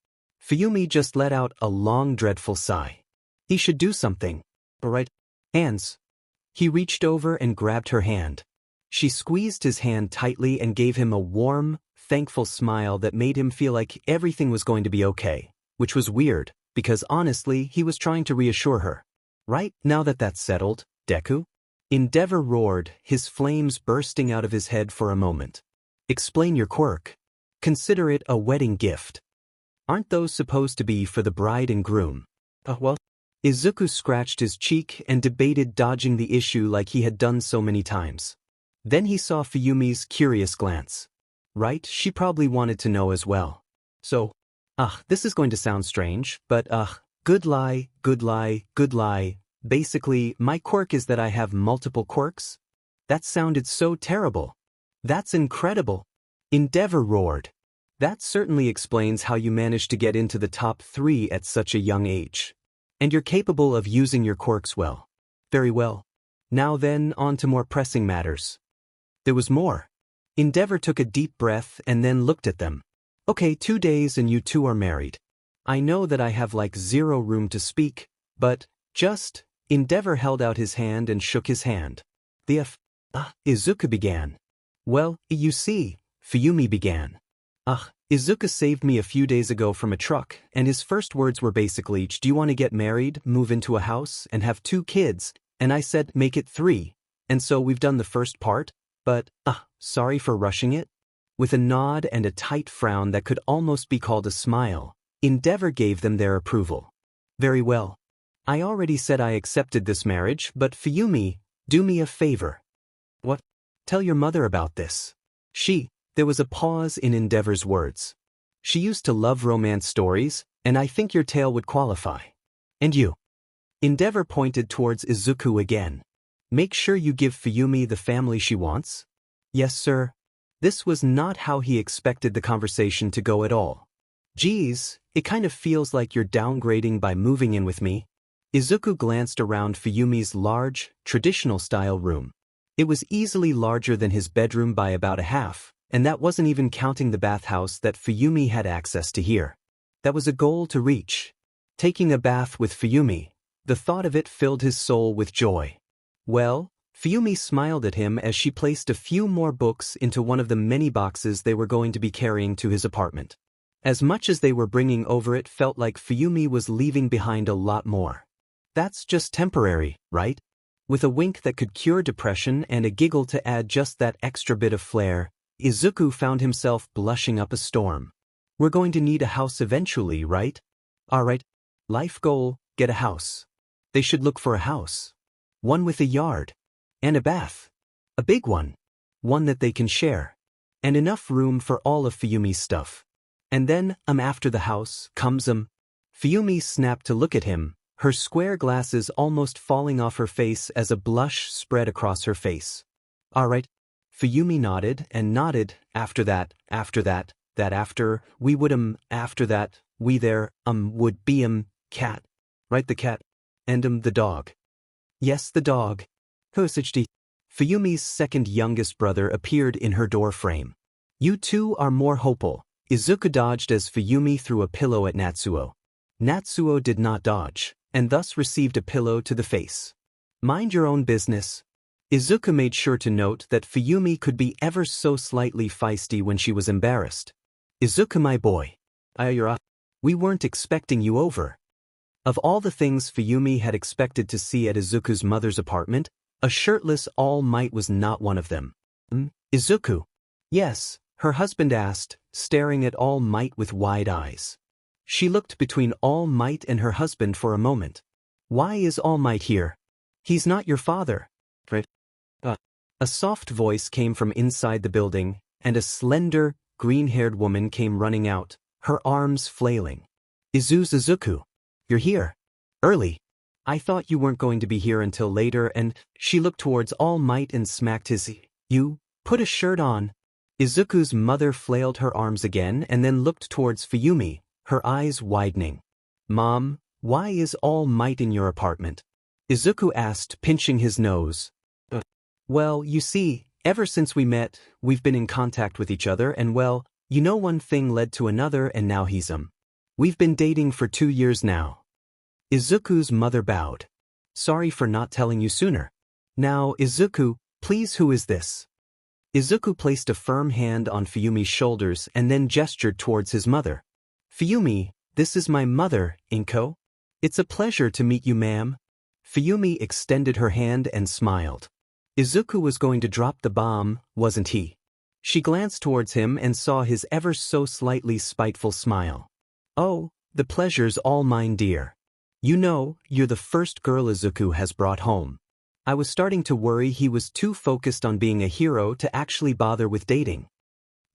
Speaker 1: Fuyumi just let out a long dreadful sigh. He should do something. Alright. Hands. He reached over and grabbed her hand. She squeezed his hand tightly and gave him a warm, thankful smile that made him feel like everything was going to be okay, which was weird, because honestly he was trying to reassure her. Right, now that that's settled, Deku? Endeavor roared, his flames bursting out of his head for a moment. Explain your quirk. Consider it a wedding gift. Aren't those supposed to be for the bride and groom? Well. Izuku scratched his cheek and debated dodging the issue like he had done so many times. Then he saw Fuyumi's curious glance. Right, she probably wanted to know as well. So, this is going to sound strange, but good lie, good lie, good lie. Basically, my quirk is that I have multiple quirks? That sounded so terrible. That's incredible. Endeavor roared. That certainly explains how you managed to get into the top 3 at such a young age. And you're capable of using your quirks well. Very well. Now then, on to more pressing matters. There was more. Endeavor took a deep breath and then looked at them. Okay, 2 days and you two are married. I know that I have like 0 room to speak, but just... Endeavor held out his hand and shook his hand. Izuku began. Well, you see, Fuyumi began. Izuku saved me a few days ago from a truck, and his first words were basically, do you want to get married, move into a house, and have 2 kids? And I said, make it 3. And so we've done the first part, but, sorry for rushing it. With a nod and a tight frown that could almost be called a smile, Endeavor gave them their approval. Very well. I already said I accepted this marriage, but Fuyumi, do me a favor. What? Tell your mother about this. There was a pause in Endeavor's words. She used to love romance stories, and I think your tale would qualify. And you? Endeavor pointed towards Izuku again. Make sure you give Fuyumi the family she wants? Yes, sir. This was not how he expected the conversation to go at all. Geez, it kind of feels like you're downgrading by moving in with me. Izuku glanced around Fuyumi's large, traditional-style room. It was easily larger than his bedroom by about a half, and that wasn't even counting the bathhouse that Fuyumi had access to here. That was a goal to reach. Taking a bath with Fuyumi, the thought of it filled his soul with joy. Well, Fuyumi smiled at him as she placed a few more books into one of the many boxes they were going to be carrying to his apartment. As much as they were bringing over, it felt like Fuyumi was leaving behind a lot more. That's just temporary, right? With a wink that could cure depression and a giggle to add just that extra bit of flair, Izuku found himself blushing up a storm. We're going to need a house eventually, right? Alright. Life goal, get a house. They should look for a house. One with a yard. And a bath. A big one. One that they can share. And enough room for all of Fuyumi's stuff. And then, after the house, comes Fuyumi snapped to look at him, her square glasses almost falling off her face as a blush spread across her face. Alright. Fuyumi nodded and nodded. After that, we would after that, we there, would be cat. Right, the cat. And the dog. Yes, the dog. Hosajdi. Fuyumi's second youngest brother appeared in her door frame. You two are more hopeful. Izuku dodged as Fuyumi threw a pillow at Natsuo. Natsuo did not dodge, and thus received a pillow to the face. Mind your own business. Izuku made sure to note that Fuyumi could be ever so slightly feisty when she was embarrassed. Izuku, my boy. We weren't expecting you over. Of all the things Fuyumi had expected to see at Izuku's mother's apartment, a shirtless All Might was not one of them. Izuku. Yes, her husband asked, staring at All Might with wide eyes. She looked between All Might and her husband for a moment. Why is All Might here? He's not your father. Right? A soft voice came from inside the building, and a slender, green-haired woman came running out, her arms flailing. Izuku. You're here. Early. I thought you weren't going to be here until later, and she looked towards All Might and smacked his. You, put a shirt on. Izuku's mother flailed her arms again and then looked towards Fuyumi, her eyes widening. Mom, why is All Might in your apartment? Izuku asked, pinching his nose. Well, you see, ever since we met, we've been in contact with each other and well, you know one thing led to another and now We've been dating for 2 years now. Izuku's mother bowed. Sorry for not telling you sooner. Now, Izuku, please who is this? Izuku placed a firm hand on Fuyumi's shoulders and then gestured towards his mother. Fuyumi, this is my mother, Inko. It's a pleasure to meet you, ma'am. Fuyumi extended her hand and smiled. Izuku was going to drop the bomb, wasn't he? She glanced towards him and saw his ever so slightly spiteful smile. Oh, the pleasure's all mine, dear. You know, you're the first girl Izuku has brought home. I was starting to worry he was too focused on being a hero to actually bother with dating.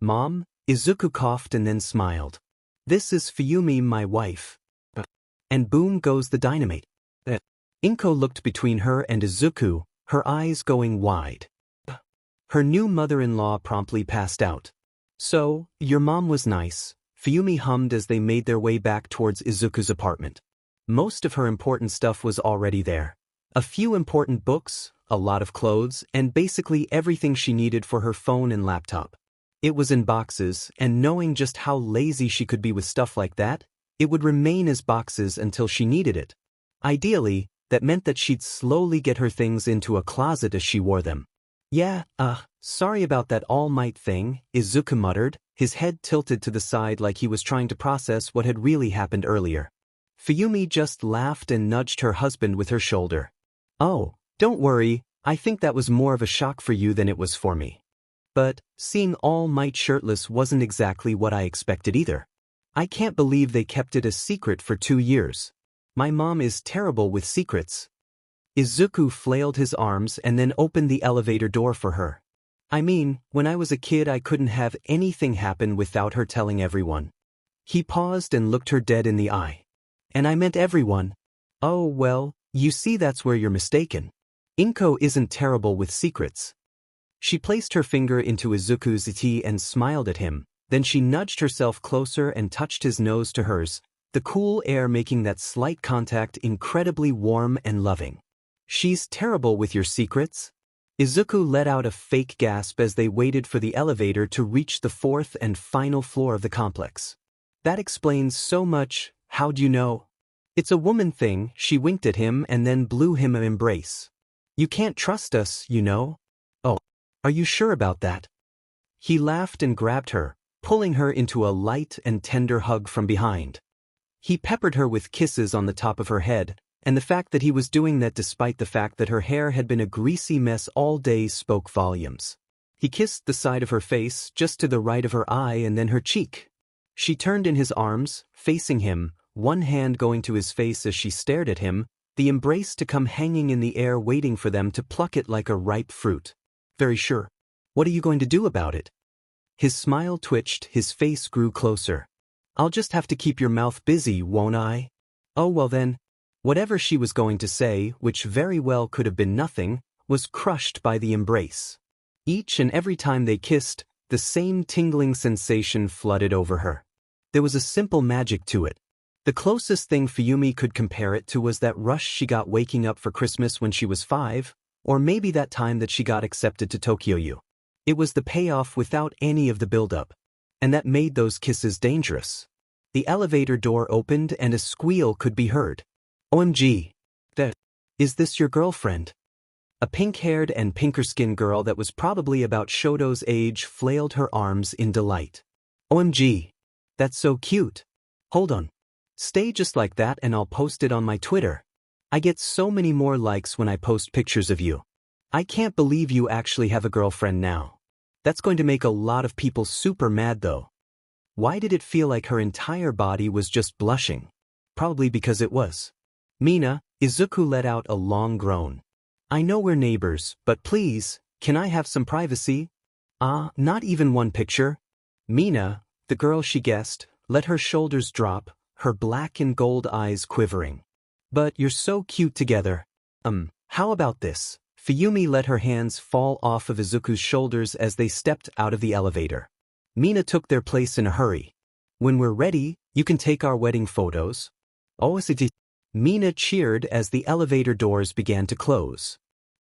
Speaker 1: Mom, Izuku coughed and then smiled. This is Fuyumi, my wife. And boom goes the dynamite. Inko looked between her and Izuku, her eyes going wide. Her new mother-in-law promptly passed out. So, your mom was nice, Fuyumi hummed as they made their way back towards Izuku's apartment. Most of her important stuff was already there. A few important books, a lot of clothes, and basically everything she needed for her phone and laptop. It was in boxes, and knowing just how lazy she could be with stuff like that, it would remain as boxes until she needed it. Ideally, that meant that she'd slowly get her things into a closet as she wore them. Yeah, sorry about that All Might thing, Izuku muttered, his head tilted to the side like he was trying to process what had really happened earlier. Fuyumi just laughed and nudged her husband with her shoulder. Oh, don't worry, I think that was more of a shock for you than it was for me. But, seeing All Might shirtless wasn't exactly what I expected either. I can't believe they kept it a secret for 2 years. My mom is terrible with secrets. Izuku flailed his arms and then opened the elevator door for her. I mean, when I was a kid I couldn't have anything happen without her telling everyone. He paused and looked her dead in the eye. And I meant everyone. Oh well, you see that's where you're mistaken. Inko isn't terrible with secrets. She placed her finger into Izuku's tea and smiled at him, then she nudged herself closer and touched his nose to hers, the cool air making that slight contact incredibly warm and loving. She's terrible with your secrets? Izuku let out a fake gasp as they waited for the elevator to reach the 4th and final floor of the complex. That explains so much, how'd you know? It's a woman thing, she winked at him and then blew him an embrace. You can't trust us, you know? Oh, are you sure about that? He laughed and grabbed her, pulling her into a light and tender hug from behind. He peppered her with kisses on the top of her head, and the fact that he was doing that despite the fact that her hair had been a greasy mess all day spoke volumes. He kissed the side of her face just to the right of her eye and then her cheek. She turned in his arms, facing him, one hand going to his face as she stared at him, the embrace to come hanging in the air waiting for them to pluck it like a ripe fruit. Very sure. What are you going to do about it? His smile twitched, his face grew closer. I'll just have to keep your mouth busy, won't I? Oh well then. Whatever she was going to say, which very well could have been nothing, was crushed by the embrace. Each and every time they kissed, the same tingling sensation flooded over her. There was a simple magic to it. The closest thing Fuyumi could compare it to was that rush she got waking up for Christmas when she was 5, or maybe that time that she got accepted to Tokyo U. It was the payoff without any of the build-up. And that made those kisses dangerous. The elevator door opened and a squeal could be heard. OMG. Is this your girlfriend? A pink-haired and pinker-skinned girl that was probably about Shoto's age flailed her arms in delight. OMG. That's so cute. Hold on. Stay just like that and I'll post it on my Twitter. I get so many more likes when I post pictures of you. I can't believe you actually have a girlfriend now. That's going to make a lot of people super mad though. Why did it feel like her entire body was just blushing? Probably because it was. Mina, Izuku let out a long groan. I know we're neighbors, but please, can I have some privacy? Not even one picture? Mina, the girl she guessed, let her shoulders drop, her black and gold eyes quivering. But you're so cute together. How about this? Fuyumi let her hands fall off of Izuku's shoulders as they stepped out of the elevator. Mina took their place in a hurry. When we're ready, you can take our wedding photos. Oh, is it? Mina cheered as the elevator doors began to close.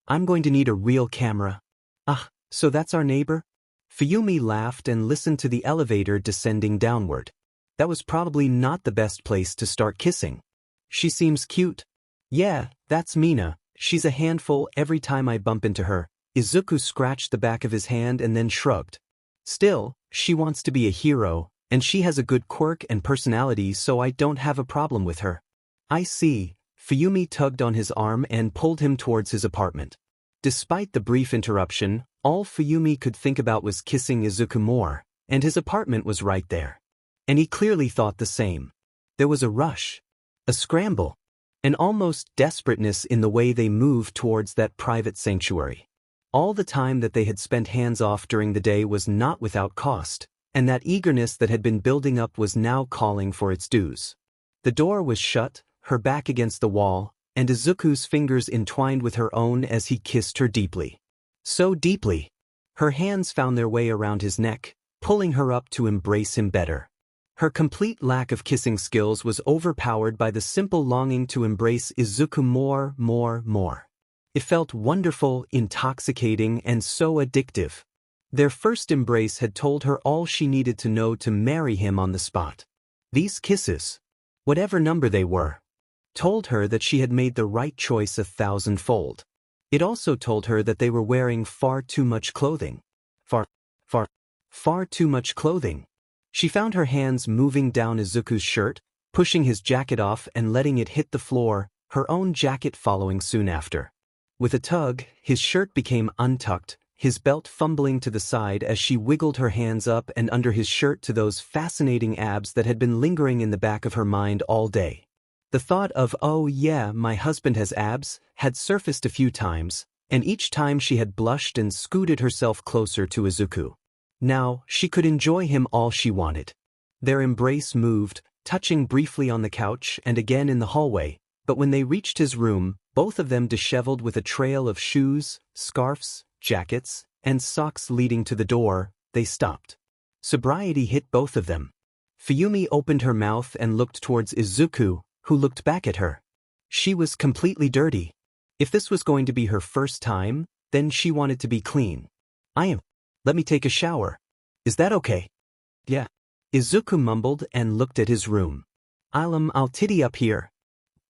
Speaker 1: I'm going to need a real camera. Ah, so that's our neighbor? Fuyumi laughed and listened to the elevator descending downward. That was probably not the best place to start kissing. She seems cute. Yeah, that's Mina. She's a handful every time I bump into her. Izuku scratched the back of his hand and then shrugged. Still, she wants to be a hero, and she has a good quirk and personality, so I don't have a problem with her. I see. Fuyumi tugged on his arm and pulled him towards his apartment. Despite the brief interruption, all Fuyumi could think about was kissing Izuku more, and his apartment was right there. And he clearly thought the same. There was a rush, a scramble, an almost desperateness in the way they moved towards that private sanctuary. All the time that they had spent hands-off during the day was not without cost, and that eagerness that had been building up was now calling for its dues. The door was shut, her back against the wall, and Izuku's fingers entwined with her own as he kissed her deeply. So deeply. Her hands found their way around his neck, pulling her up to embrace him better. Her complete lack of kissing skills was overpowered by the simple longing to embrace Izuku more. It felt wonderful, intoxicating, and so addictive. Their first embrace had told her all she needed to know to marry him on the spot. These kisses, whatever number they were, told her that she had made the right choice 1,000-fold. It also told her that they were wearing far too much clothing. Far too much clothing. She found her hands moving down Izuku's shirt, pushing his jacket off and letting it hit the floor, her own jacket following soon after. With a tug, his shirt became untucked, his belt fumbling to the side as she wiggled her hands up and under his shirt to those fascinating abs that had been lingering in the back of her mind all day. The thought of, oh yeah, my husband has abs, had surfaced a few times, and each time she had blushed and scooted herself closer to Izuku. Now, she could enjoy him all she wanted. Their embrace moved, touching briefly on the couch and again in the hallway, but when they reached his room, both of them disheveled with a trail of shoes, scarves, jackets, and socks leading to the door, they stopped. Sobriety hit both of them. Fuyumi opened her mouth and looked towards Izuku, who looked back at her. She was completely dirty. If this was going to be her first time, then she wanted to be clean. Let me take a shower. Is that okay? Yeah. Izuku mumbled and looked at his room. I'll tidy up here.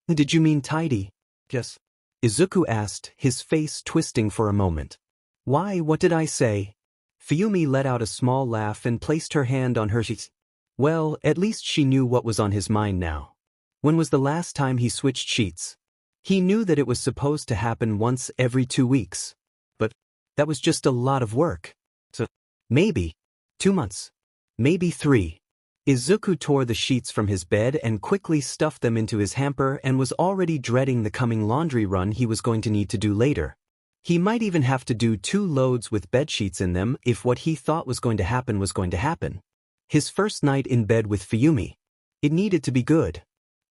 Speaker 1: Did you mean tidy? Yes. Izuku asked, his face twisting for a moment. Why, what did I say? Fuyumi let out a small laugh and placed her hand on her cheeks. Well, at least she knew what was on his mind now. When was the last time he switched sheets? He knew that it was supposed to happen once every 2 weeks. But that was just a lot of work. So, maybe 2 months. Maybe 3. Izuku tore the sheets from his bed and quickly stuffed them into his hamper and was already dreading the coming laundry run he was going to need to do later. He might even have to do 2 loads with bedsheets in them if what he thought was going to happen was going to happen. His first night in bed with Fuyumi. It needed to be good.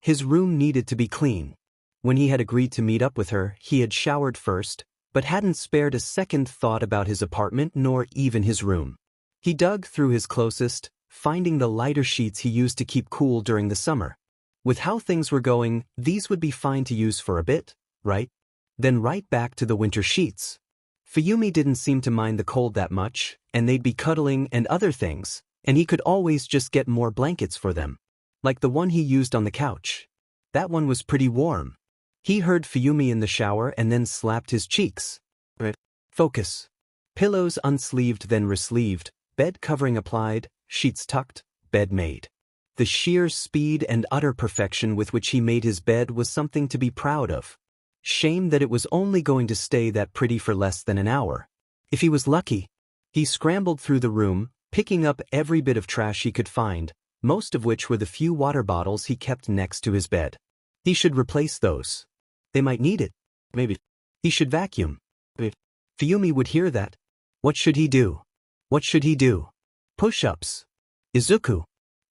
Speaker 1: His room needed to be clean. When he had agreed to meet up with her, he had showered first, but hadn't spared a second thought about his apartment nor even his room. He dug through his closest, finding the lighter sheets he used to keep cool during the summer. With how things were going, these would be fine to use for a bit, right? Then right back to the winter sheets. Fuyumi didn't seem to mind the cold that much, and they'd be cuddling and other things, and he could always just get more blankets for them. Like the one he used on the couch. That one was pretty warm. He heard Fuyumi in the shower and then slapped his cheeks. Focus. Pillows unsleeved then resleeved, bed covering applied, sheets tucked, bed made. The sheer speed and utter perfection with which he made his bed was something to be proud of. Shame that it was only going to stay that pretty for less than an hour. If he was lucky. He scrambled through the room, picking up every bit of trash he could find, most of which were the few water bottles he kept next to his bed. He should replace those. They might need it. Maybe. He should vacuum. Fuyumi would hear that. What should he do? What should he do? Push-ups. Izuku.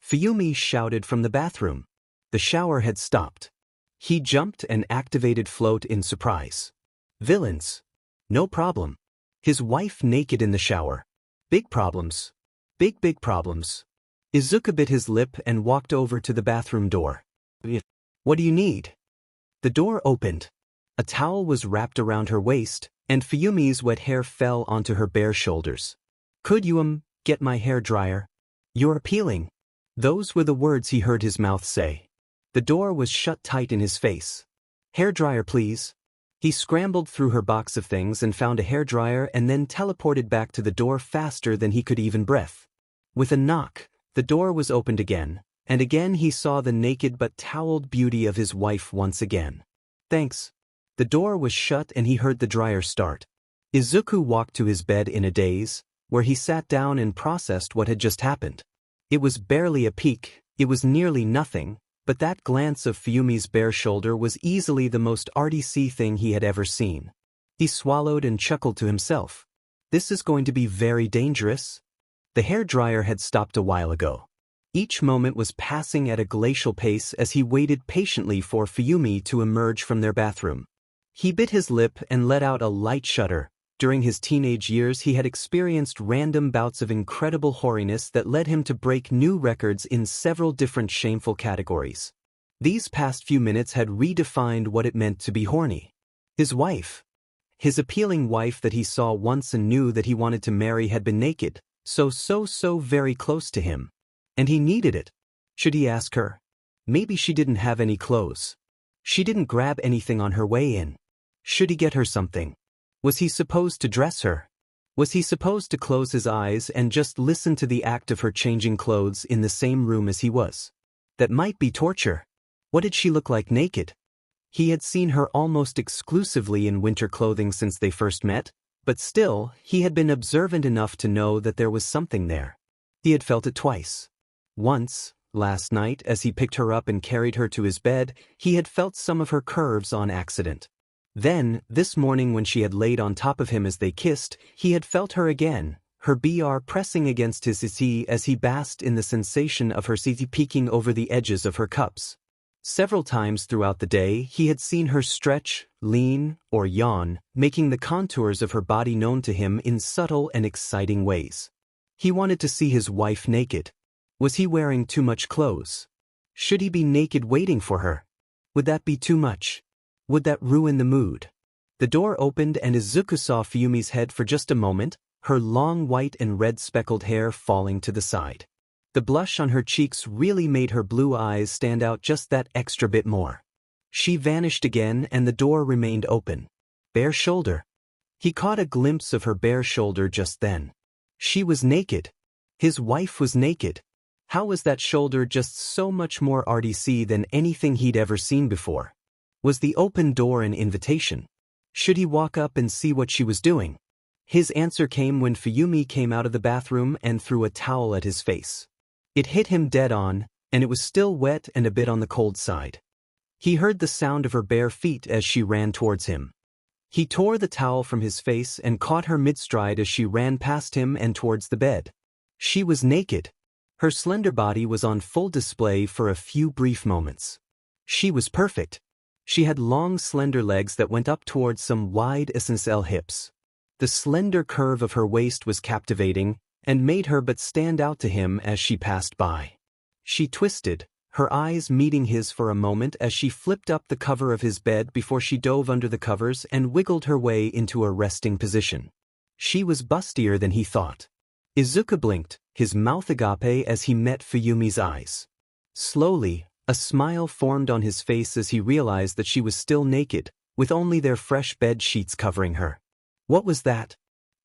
Speaker 1: Fuyumi shouted from the bathroom. The shower had stopped. He jumped and activated float in surprise. Villains. No problem. His wife naked in the shower. Big problems. Big problems. Izuku bit his lip and walked over to the bathroom door. What do you need? The door opened. A towel was wrapped around her waist, and Fuyumi's wet hair fell onto her bare shoulders. Could you, get my hair dryer? You're appealing. Those were the words he heard his mouth say. The door was shut tight in his face. Hair dryer, please. He scrambled through her box of things and found a hair dryer and then teleported back to the door faster than he could even breath. With a knock, the door was opened again, and again he saw the naked but toweled beauty of his wife once again. Thanks. The door was shut and he heard the dryer start. Izuku walked to his bed in a daze, where he sat down and processed what had just happened. It was barely a peek, it was nearly nothing, but that glance of Fuyumi's bare shoulder was easily the most artsy thing he had ever seen. He swallowed and chuckled to himself. This is going to be very dangerous. The hair dryer had stopped a while ago. Each moment was passing at a glacial pace as he waited patiently for Fuyumi to emerge from their bathroom. He bit his lip and let out a light shudder. During his teenage years he had experienced random bouts of incredible hoariness that led him to break new records in several different shameful categories. These past few minutes had redefined what it meant to be horny. His wife. His appealing wife that he saw once and knew that he wanted to marry had been naked, so very close to him. And he needed it. Should he ask her? Maybe she didn't have any clothes. She didn't grab anything on her way in. Should he get her something? Was he supposed to dress her? Was he supposed to close his eyes and just listen to the act of her changing clothes in the same room as he was? That might be torture. What did she look like naked? He had seen her almost exclusively in winter clothing since they first met, but still, he had been observant enough to know that there was something there. He had felt it twice. Once, last night, as he picked her up and carried her to his bed, he had felt some of her curves on accident. Then, this morning when she had laid on top of him as they kissed, he had felt her again, her BR pressing against his CC as he basked in the sensation of her CC peeking over the edges of her cups. Several times throughout the day he had seen her stretch, lean, or yawn, making the contours of her body known to him in subtle and exciting ways. He wanted to see his wife naked. Was he wearing too much clothes? Should he be naked waiting for her? Would that be too much? Would that ruin the mood? The door opened and Izuku saw Fuyumi's head for just a moment, her long white and red speckled hair falling to the side. The blush on her cheeks really made her blue eyes stand out just that extra bit more. She vanished again and the door remained open. Bare shoulder. He caught a glimpse of her bare shoulder just then. She was naked. His wife was naked. How was that shoulder just so much more artsy than anything he'd ever seen before? Was the open door an invitation? Should he walk up and see what she was doing? His answer came when Fuyumi came out of the bathroom and threw a towel at his face. It hit him dead on, and it was still wet and a bit on the cold side. He heard the sound of her bare feet as she ran towards him. He tore the towel from his face and caught her mid-stride as she ran past him and towards the bed. She was naked. Her slender body was on full display for a few brief moments. She was perfect. She had long slender legs that went up towards some wide essential hips. The slender curve of her waist was captivating and made her but stand out to him as she passed by. She twisted, her eyes meeting his for a moment as she flipped up the cover of his bed before she dove under the covers and wiggled her way into a resting position. She was bustier than he thought. Izuku blinked, his mouth agape as he met Fuyumi's eyes. Slowly, a smile formed on his face as he realized that she was still naked, with only their fresh bed sheets covering her. What was that?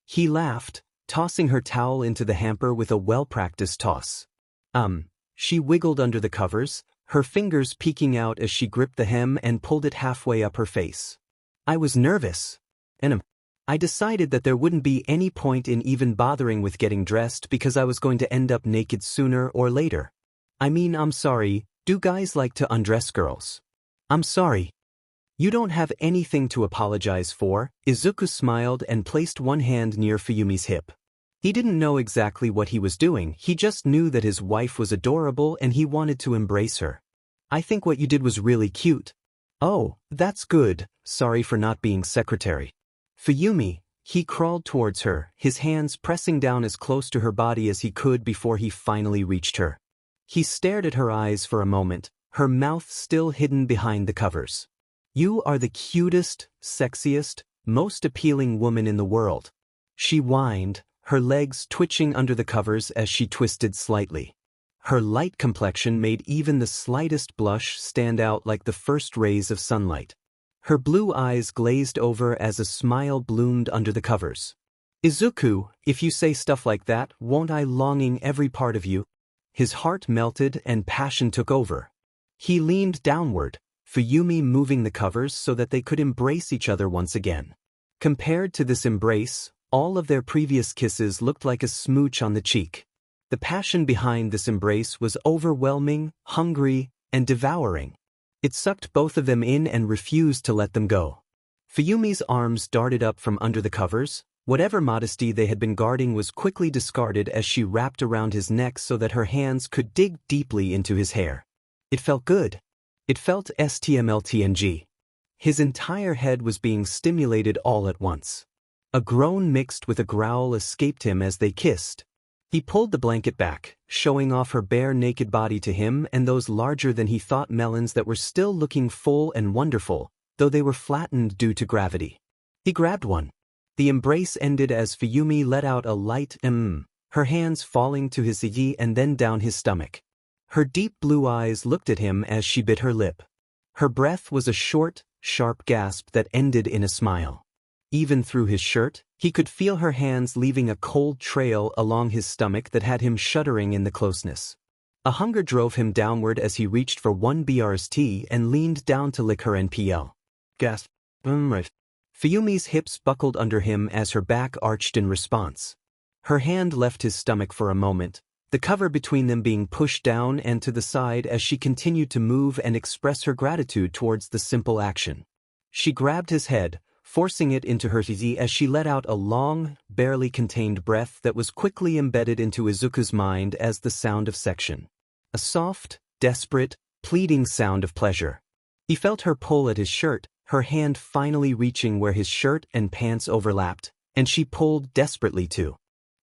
Speaker 1: He laughed, tossing her towel into the hamper with a well-practiced toss. She wiggled under the covers, her fingers peeking out as she gripped the hem and pulled it halfway up her face. I was nervous. And I decided that there wouldn't be any point in even bothering with getting dressed because I was going to end up naked sooner or later. I mean, I'm sorry, do guys like to undress girls? I'm sorry. You don't have anything to apologize for. Izuku smiled and placed one hand near Fuyumi's hip. He didn't know exactly what he was doing, he just knew that his wife was adorable and he wanted to embrace her. I think what you did was really cute. Oh, that's good, sorry for not being secretary. Fuyumi, he crawled towards her, his hands pressing down as close to her body as he could before he finally reached her. He stared at her eyes for a moment, her mouth still hidden behind the covers. You are the cutest, sexiest, most appealing woman in the world. She whined, her legs twitching under the covers as she twisted slightly. Her light complexion made even the slightest blush stand out like the first rays of sunlight. Her blue eyes glazed over as a smile bloomed under the covers. Izuku, if you say stuff like that, won't I longing every part of you? His heart melted and passion took over. He leaned downward, Fuyumi moving the covers so that they could embrace each other once again. Compared to this embrace, all of their previous kisses looked like a smooch on the cheek. The passion behind this embrace was overwhelming, hungry, and devouring. It sucked both of them in and refused to let them go. Fuyumi's arms darted up from under the covers. Whatever modesty they had been guarding was quickly discarded as she wrapped around his neck so that her hands could dig deeply into his hair. It felt good. It felt STMLTNG. His entire head was being stimulated all at once. A groan mixed with a growl escaped him as they kissed. He pulled the blanket back, showing off her bare naked body to him and those larger-than-he-thought melons that were still looking full and wonderful, though they were flattened due to gravity. He grabbed one. The embrace ended as Fuyumi let out a light her hands falling to his igi and then down his stomach. Her deep blue eyes looked at him as she bit her lip. Her breath was a short, sharp gasp that ended in a smile. Even through his shirt, he could feel her hands leaving a cold trail along his stomach that had him shuddering in the closeness. A hunger drove him downward as he reached for one BRST and leaned down to lick her NPL. Gasp. Fuyumi's hips buckled under him as her back arched in response. Her hand left his stomach for a moment, the cover between them being pushed down and to the side as she continued to move and express her gratitude towards the simple action. She grabbed his head, forcing it into her tizzy as she let out a long, barely contained breath that was quickly embedded into Izuku's mind as the sound of section. A soft, desperate, pleading sound of pleasure. He felt her pull at his shirt, her hand finally reaching where his shirt and pants overlapped, and she pulled desperately to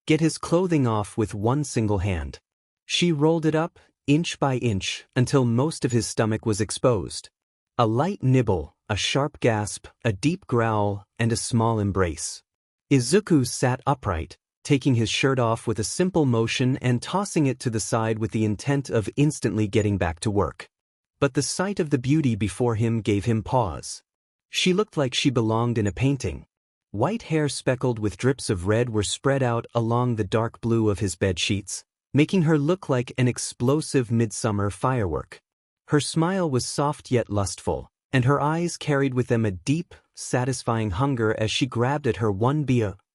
Speaker 1: get his clothing off with one single hand. She rolled it up, inch by inch, until most of his stomach was exposed. A light nibble, a sharp gasp, a deep growl, and a small embrace. Izuku sat upright, taking his shirt off with a simple motion and tossing it to the side with the intent of instantly getting back to work. But the sight of the beauty before him gave him pause. She looked like she belonged in a painting. White hair speckled with drips of red were spread out along the dark blue of his bed sheets, making her look like an explosive midsummer firework. Her smile was soft yet lustful, and her eyes carried with them a deep, satisfying hunger as she grabbed at her one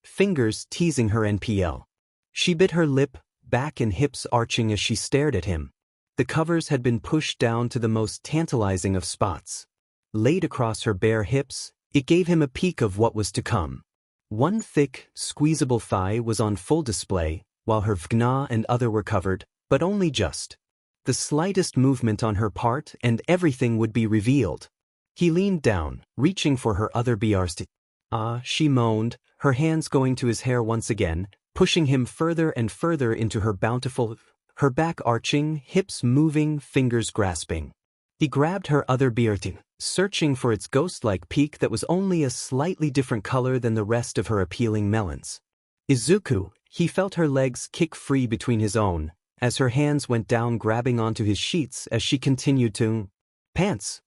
Speaker 1: fingers teasing her NPL. She bit her lip, back and hips arching as she stared at him. The covers had been pushed down to the most tantalizing of spots. Laid across her bare hips, it gave him a peek of what was to come. One thick, squeezable thigh was on full display, while her vgna and other were covered, but only just. The slightest movement on her part and everything would be revealed. He leaned down, reaching for her other BRs. She moaned, her hands going to his hair once again, pushing him further and further into her bountiful, her back arching, hips moving, fingers grasping. He grabbed her other BRT, searching for its ghost-like peak that was only a slightly different color than the rest of her appealing melons. Izuku, he felt her legs kick free between his own, as her hands went down grabbing onto his sheets as she continued to pants.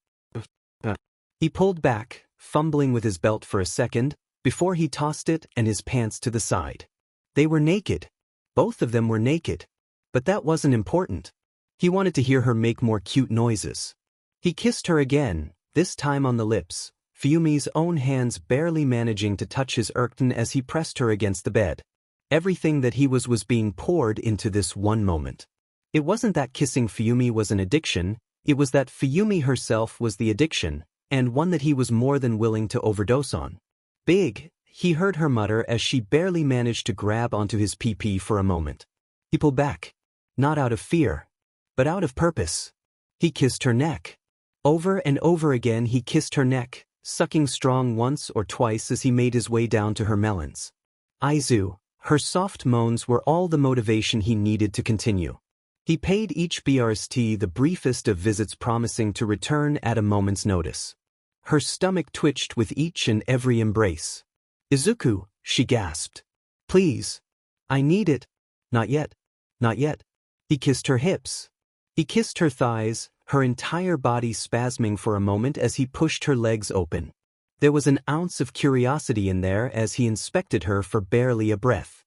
Speaker 1: He pulled back, fumbling with his belt for a second, before he tossed it and his pants to the side. They were naked. Both of them were naked. But that wasn't important. He wanted to hear her make more cute noises. He kissed her again, this time on the lips, Fuyumi's own hands barely managing to touch his erkton as he pressed her against the bed. Everything that he was being poured into this one moment. It wasn't that kissing Fuyumi was an addiction, it was that Fuyumi herself was the addiction, and one that he was more than willing to overdose on. Big, he heard her mutter as she barely managed to grab onto his PP for a moment. He pulled back. Not out of fear, but out of purpose. He kissed her neck. Over and over again he kissed her neck, sucking strong once or twice as he made his way down to her melons. Aizu, her soft moans were all the motivation he needed to continue. He paid each BRST the briefest of visits, promising to return at a moment's notice. Her stomach twitched with each and every embrace. "Izuku," she gasped. "Please. I need it." "Not yet. Not yet." He kissed her hips. He kissed her thighs, her entire body spasming for a moment as he pushed her legs open. There was an ounce of curiosity in there as he inspected her for barely a breath.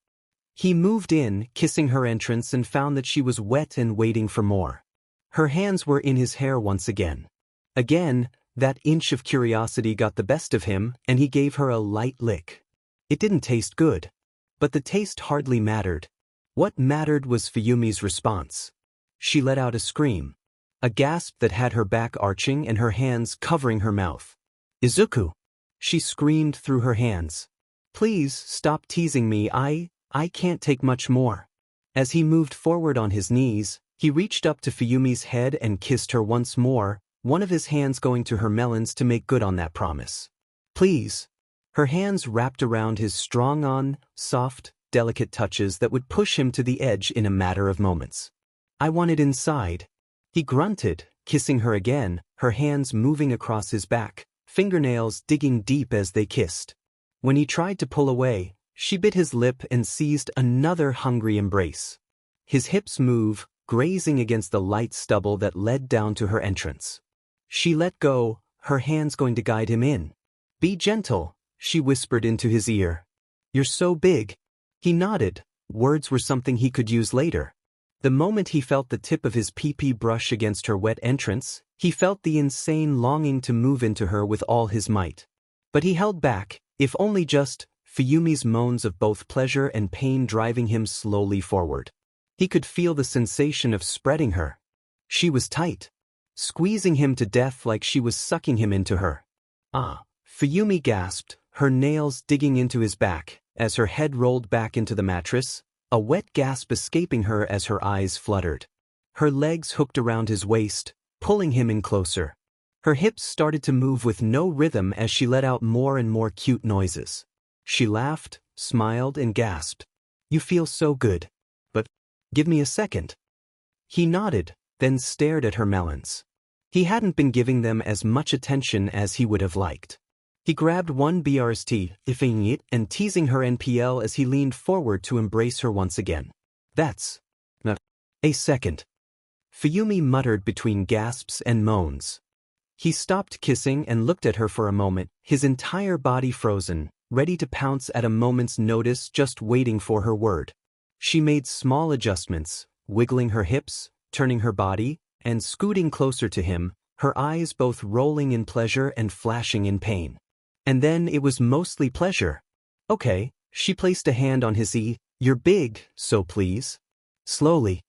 Speaker 1: He moved in, kissing her entrance, and found that she was wet and waiting for more. Her hands were in his hair once again. Again, that inch of curiosity got the best of him, and he gave her a light lick. It didn't taste good. But the taste hardly mattered. What mattered was Fuyumi's response. She let out a scream. A gasp that had her back arching and her hands covering her mouth. "Izuku!" She screamed through her hands. "Please, stop teasing me, I can't take much more." As he moved forward on his knees, he reached up to Fuyumi's head and kissed her once more, one of his hands going to her melons to make good on that promise. "Please." Her hands wrapped around his strong, soft, delicate touches that would push him to the edge in a matter of moments. "I want it inside." He grunted, kissing her again, her hands moving across his back, fingernails digging deep as they kissed. When he tried to pull away, she bit his lip and seized another hungry embrace. His hips move, grazing against the light stubble that led down to her entrance. She let go, her hands going to guide him in. "Be gentle," she whispered into his ear. "You're so big." He nodded. Words were something he could use later. The moment he felt the tip of his pee-pee brush against her wet entrance, he felt the insane longing to move into her with all his might. But he held back, if only just Fuyumi's moans of both pleasure and pain driving him slowly forward. He could feel the sensation of spreading her. She was tight, squeezing him to death like she was sucking him into her. "Ah!" Fuyumi gasped, her nails digging into his back, as her head rolled back into the mattress, a wet gasp escaping her as her eyes fluttered. Her legs hooked around his waist, pulling him in closer. Her hips started to move with no rhythm as she let out more and more cute noises. She laughed, smiled, and gasped. "You feel so good. But, give me a second." He nodded, then stared at her melons. He hadn't been giving them as much attention as he would have liked. He grabbed one BRST, ifing it and teasing her NPL as he leaned forward to embrace her once again. "That's not a second." Fuyumi muttered between gasps and moans. He stopped kissing and looked at her for a moment, his entire body frozen, ready to pounce at a moment's notice, just waiting for her word. She made small adjustments, wiggling her hips, turning her body, and scooting closer to him, her eyes both rolling in pleasure and flashing in pain. And then it was mostly pleasure. "Okay," she placed a hand on his "You're big, so please." Slowly.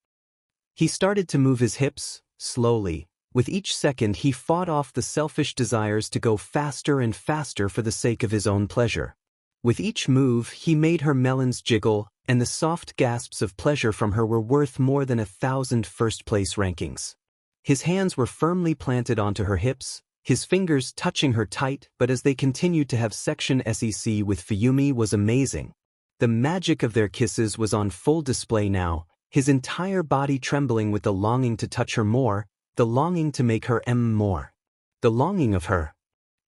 Speaker 1: He started to move his hips, slowly. With each second he fought off the selfish desires to go faster and faster for the sake of his own pleasure. With each move he made her melons jiggle, and the soft gasps of pleasure from her were worth more than 1,000 first-place rankings. His hands were firmly planted onto her hips, his fingers touching her tight, but as they continued to have section SEC with Fuyumi was amazing. The magic of their kisses was on full display now, his entire body trembling with the longing to touch her more, the longing to make her more. The longing of her.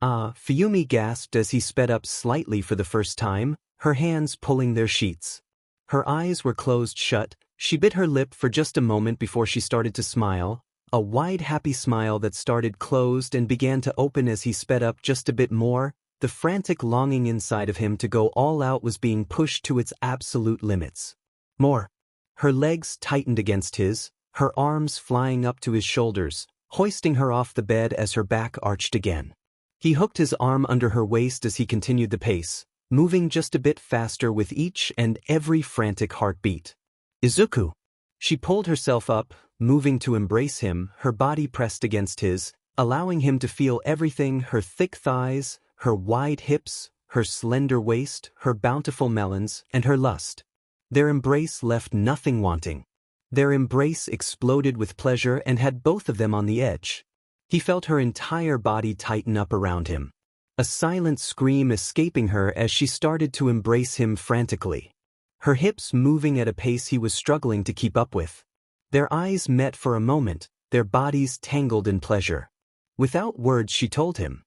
Speaker 1: "Ah," Fuyumi gasped as he sped up slightly for the first time, her hands pulling their sheets. Her eyes were closed shut, she bit her lip for just a moment before she started to smile, a wide happy smile that started closed and began to open as he sped up just a bit more. The frantic longing inside of him to go all out was being pushed to its absolute limits. More. Her legs tightened against his, her arms flying up to his shoulders, hoisting her off the bed as her back arched again. He hooked his arm under her waist as he continued the pace, moving just a bit faster with each and every frantic heartbeat. "Izuku." She pulled herself up, moving to embrace him, her body pressed against his, allowing him to feel everything, her thick thighs, her wide hips, her slender waist, her bountiful melons, and her lust. Their embrace left nothing wanting. Their embrace exploded with pleasure and had both of them on the edge. He felt her entire body tighten up around him. A silent scream escaping her as she started to embrace him frantically. Her hips moving at a pace he was struggling to keep up with. Their eyes met for a moment, their bodies tangled in pleasure. Without words she told him,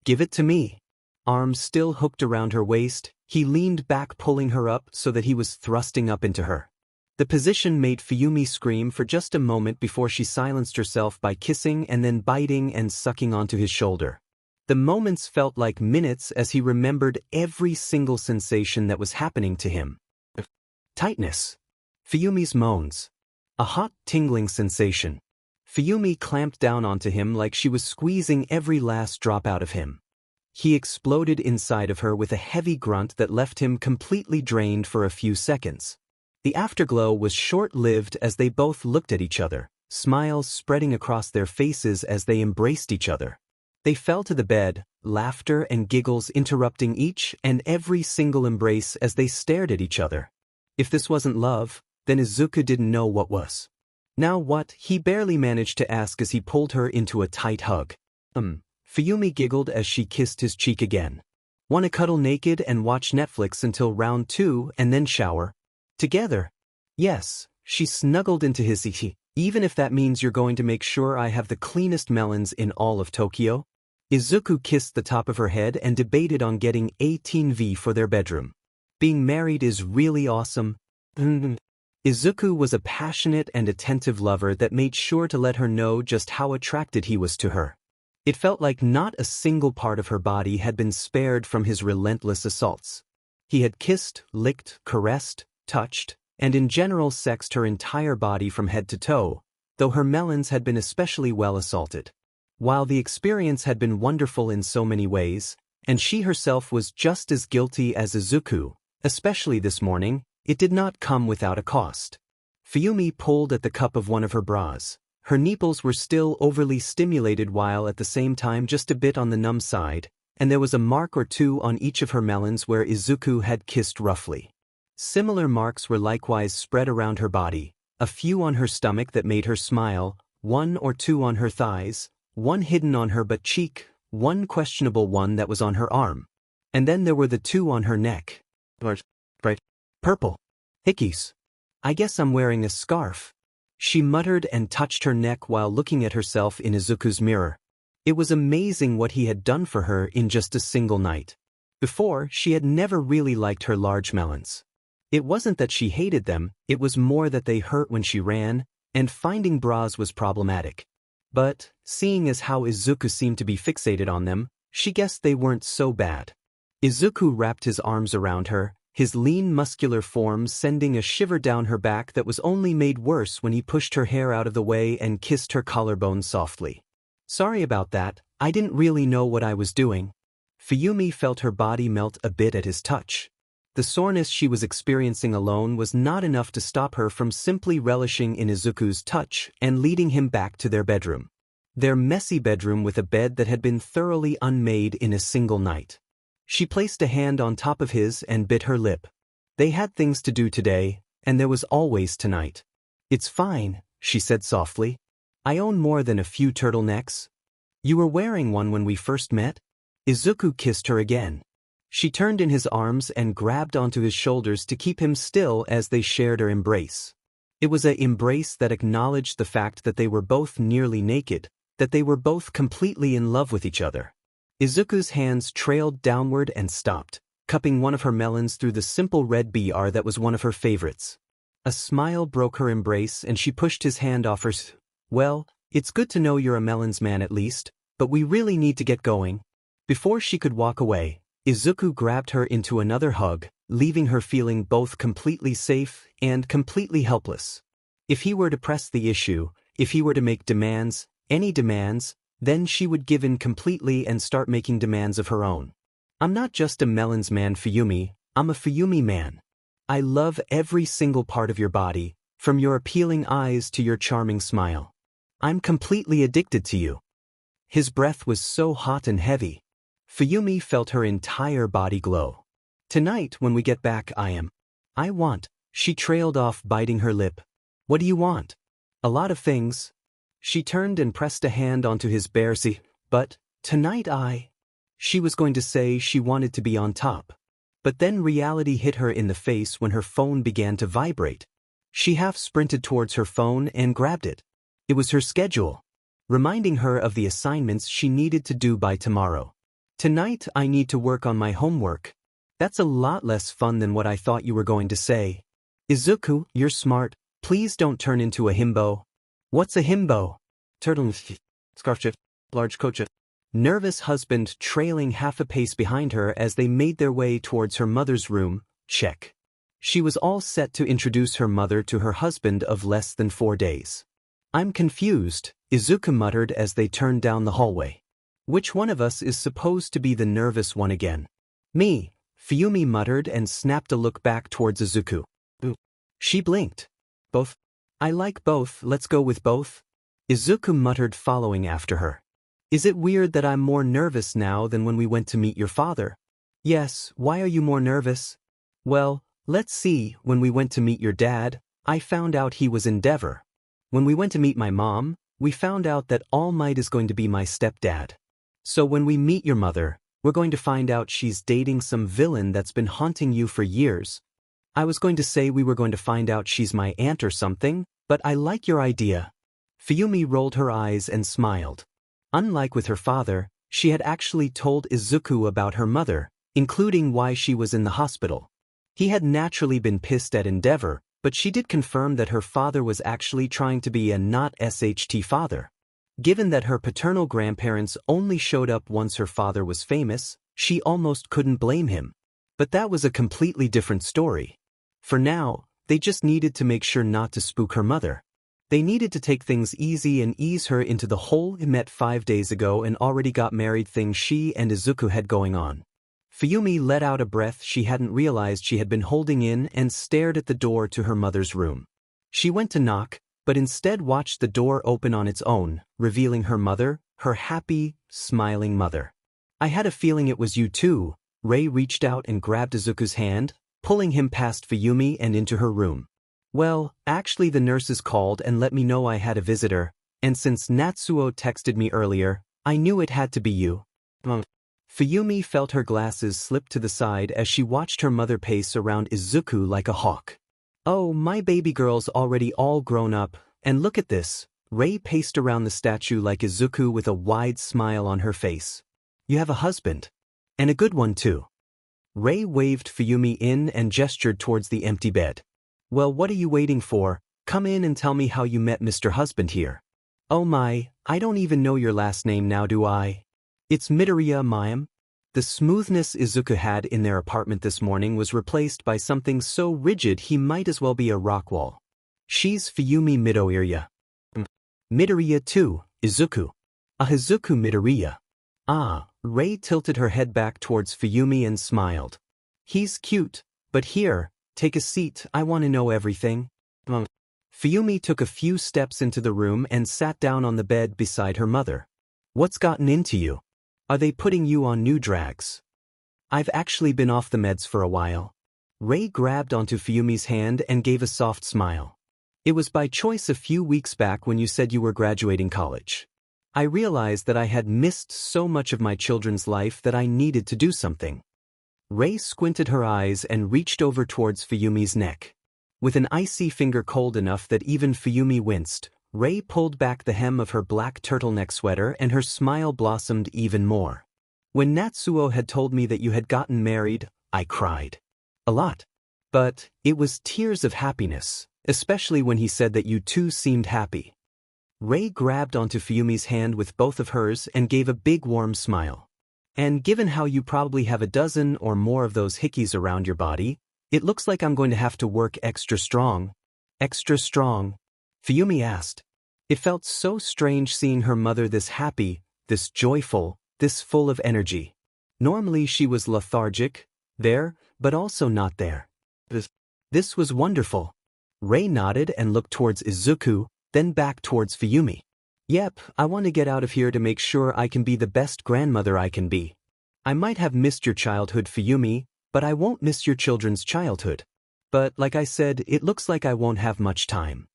Speaker 1: Give it to me. Arms still hooked around her waist, he leaned back pulling her up so that he was thrusting up into her. The position made Fuyumi scream for just a moment before she silenced herself by kissing and then biting and sucking onto his shoulder. The moments felt like minutes as he remembered every single sensation that was happening to him. Tightness. Fuyumi's moans. A hot, tingling sensation. Fuyumi clamped down onto him like she was squeezing every last drop out of him. He exploded inside of her with a heavy grunt that left him completely drained for a few seconds. The afterglow was short-lived as they both looked at each other, smiles spreading across their faces as they embraced each other. They fell to the bed, laughter and giggles interrupting each and every single embrace as they stared at each other. If this wasn't love, then Izuku didn't know what was. Now what? He barely managed to ask as he pulled her into a tight hug. Fuyumi giggled as she kissed his cheek again. Wanna cuddle naked and watch Netflix until round 2 and then shower? Together? Yes, she snuggled into his even if that means you're going to make sure I have the cleanest melons in all of Tokyo? Izuku kissed the top of her head and debated on getting 18V for their bedroom. Being married is really awesome. Izuku was a passionate and attentive lover that made sure to let her know just how attracted he was to her. It felt like not a single part of her body had been spared from his relentless assaults. He had kissed, licked, caressed, touched, and in general sexed her entire body from head to toe, though her melons had been especially well assaulted. While the experience had been wonderful in so many ways, and she herself was just as guilty as Izuku, especially this morning, it did not come without a cost. Fuyumi pulled at the cup of one of her bras. Her nipples were still overly stimulated while at the same time just a bit on the numb side, and there was a mark or two on each of her melons where Izuku had kissed roughly. Similar marks were likewise spread around her body, a few on her stomach that made her smile, 1 or 2 on her thighs, 1 hidden on her butt cheek, 1 questionable one that was on her arm. And then there were the 2 on her neck. Bright purple. Hickeys. I guess I'm wearing a scarf. She muttered and touched her neck while looking at herself in Izuku's mirror. It was amazing what he had done for her in just a single night. Before, she had never really liked her large melons. It wasn't that she hated them, it was more that they hurt when she ran, and finding bras was problematic. But, seeing as how Izuku seemed to be fixated on them, she guessed they weren't so bad. Izuku wrapped his arms around her, his lean muscular form sending a shiver down her back that was only made worse when he pushed her hair out of the way and kissed her collarbone softly. Sorry about that, I didn't really know what I was doing. Fuyumi felt her body melt a bit at his touch. The soreness she was experiencing alone was not enough to stop her from simply relishing in Izuku's touch and leading him back to their bedroom. Their messy bedroom with a bed that had been thoroughly unmade in a single night. She placed a hand on top of his and bit her lip. They had things to do today, and there was always tonight. It's fine, she said softly. I own more than a few turtlenecks. You were wearing one when we first met? Izuku kissed her again. She turned in his arms and grabbed onto his shoulders to keep him still as they shared her embrace. It was an embrace that acknowledged the fact that they were both nearly naked, that they were both completely in love with each other. Izuku's hands trailed downward and stopped, cupping one of her melons through the simple red BR that was one of her favorites. A smile broke her embrace and she pushed his hand off hers. Well, it's good to know you're a melons man at least, but we really need to get going. Before she could walk away, Izuku grabbed her into another hug, leaving her feeling both completely safe and completely helpless. If he were to press the issue, if he were to make demands, any demands, then she would give in completely and start making demands of her own. I'm not just a melons man, Fuyumi, I'm a Fuyumi man. I love every single part of your body, from your appealing eyes to your charming smile. I'm completely addicted to you. His breath was so hot and heavy. Fuyumi felt her entire body glow. Tonight when we get back I want. She trailed off biting her lip. What do you want? A lot of things. She turned and pressed a hand onto his bare but, tonight She was going to say she wanted to be on top. But then reality hit her in the face when her phone began to vibrate. She half sprinted towards her phone and grabbed it. It was her schedule, reminding her of the assignments she needed to do by tomorrow. Tonight I need to work on my homework. That's a lot less fun than what I thought you were going to say. Izuku, you're smart. Please don't turn into a himbo. What's a himbo? Turtle scarf shift, large coat shift. Nervous husband trailing half a pace behind her as they made their way towards her mother's room. Check. She was all set to introduce her mother to her husband of less than 4 days. I'm confused, Izuku muttered as they turned down the hallway. Which one of us is supposed to be the nervous one again? Me, Fuyumi muttered and snapped a look back towards Izuku. Ooh. She blinked. Both? I like both, let's go with both. Izuku muttered following after her. Is it weird that I'm more nervous now than when we went to meet your father? Yes, why are you more nervous? Well, let's see, when we went to meet your dad, I found out he was Endeavor. When we went to meet my mom, we found out that All Might is going to be my stepdad. So when we meet your mother, we're going to find out she's dating some villain that's been haunting you for years. I was going to say we were going to find out she's my aunt or something, but I like your idea. Fuyumi rolled her eyes and smiled. Unlike with her father, she had actually told Izuku about her mother, including why she was in the hospital. He had naturally been pissed at Endeavor, but she did confirm that her father was actually trying to be a not SHT father. Given that her paternal grandparents only showed up once her father was famous, she almost couldn't blame him. But that was a completely different story. For now, they just needed to make sure not to spook her mother. They needed to take things easy and ease her into the whole met 5 days ago and already got married thing she and Izuku had going on. Fuyumi let out a breath she hadn't realized she had been holding in and stared at the door to her mother's room. She went to knock, but instead watched the door open on its own, revealing her mother, her happy, smiling mother. I had a feeling it was you too. Rei reached out and grabbed Izuku's hand, pulling him past Fuyumi and into her room. Well, actually the nurses called and let me know I had a visitor, and since Natsuo texted me earlier, I knew it had to be you. Fuyumi felt her glasses slip to the side as she watched her mother pace around Izuku like a hawk. Oh, my baby girl's already all grown up, and look at this. Rei paced around the statue like Izuku with a wide smile on her face. You have a husband. And a good one too. Rei waved Fuyumi in and gestured towards the empty bed. Well, what are you waiting for? Come in and tell me how you met Mr. Husband here. Oh my, I don't even know your last name now, do I? It's Midoriya, ma'am. The smoothness Izuku had in their apartment this morning was replaced by something so rigid he might as well be a rock wall. She's Fuyumi Midoriya. Midoriya too, Izuku. Izuku Midoriya. Ah, Rei tilted her head back towards Fuyumi and smiled. He's cute, but here, take a seat, I want to know everything. Fuyumi took a few steps into the room and sat down on the bed beside her mother. What's gotten into you? Are they putting you on new drags? I've actually been off the meds for a while. Rei grabbed onto Fuyumi's hand and gave a soft smile. It was by choice a few weeks back when you said you were graduating college. I realized that I had missed so much of my children's life that I needed to do something. Rei squinted her eyes and reached over towards Fuyumi's neck. With an icy finger cold enough that even Fuyumi winced, Rei pulled back the hem of her black turtleneck sweater and her smile blossomed even more. When Natsuo had told me that you had gotten married, I cried. A lot. But it was tears of happiness, especially when he said that you two seemed happy. Rei grabbed onto Fuyumi's hand with both of hers and gave a big warm smile. And given how you probably have a dozen or more of those hickeys around your body, it looks like I'm going to have to work extra strong. Extra strong? Fuyumi asked. It felt so strange seeing her mother this happy, this joyful, this full of energy. Normally she was lethargic, there, but also not there. This was wonderful. Rei nodded and looked towards Izuku, then back towards Fuyumi. Yep, I want to get out of here to make sure I can be the best grandmother I can be. I might have missed your childhood, Fuyumi, but I won't miss your children's childhood. But like I said, it looks like I won't have much time.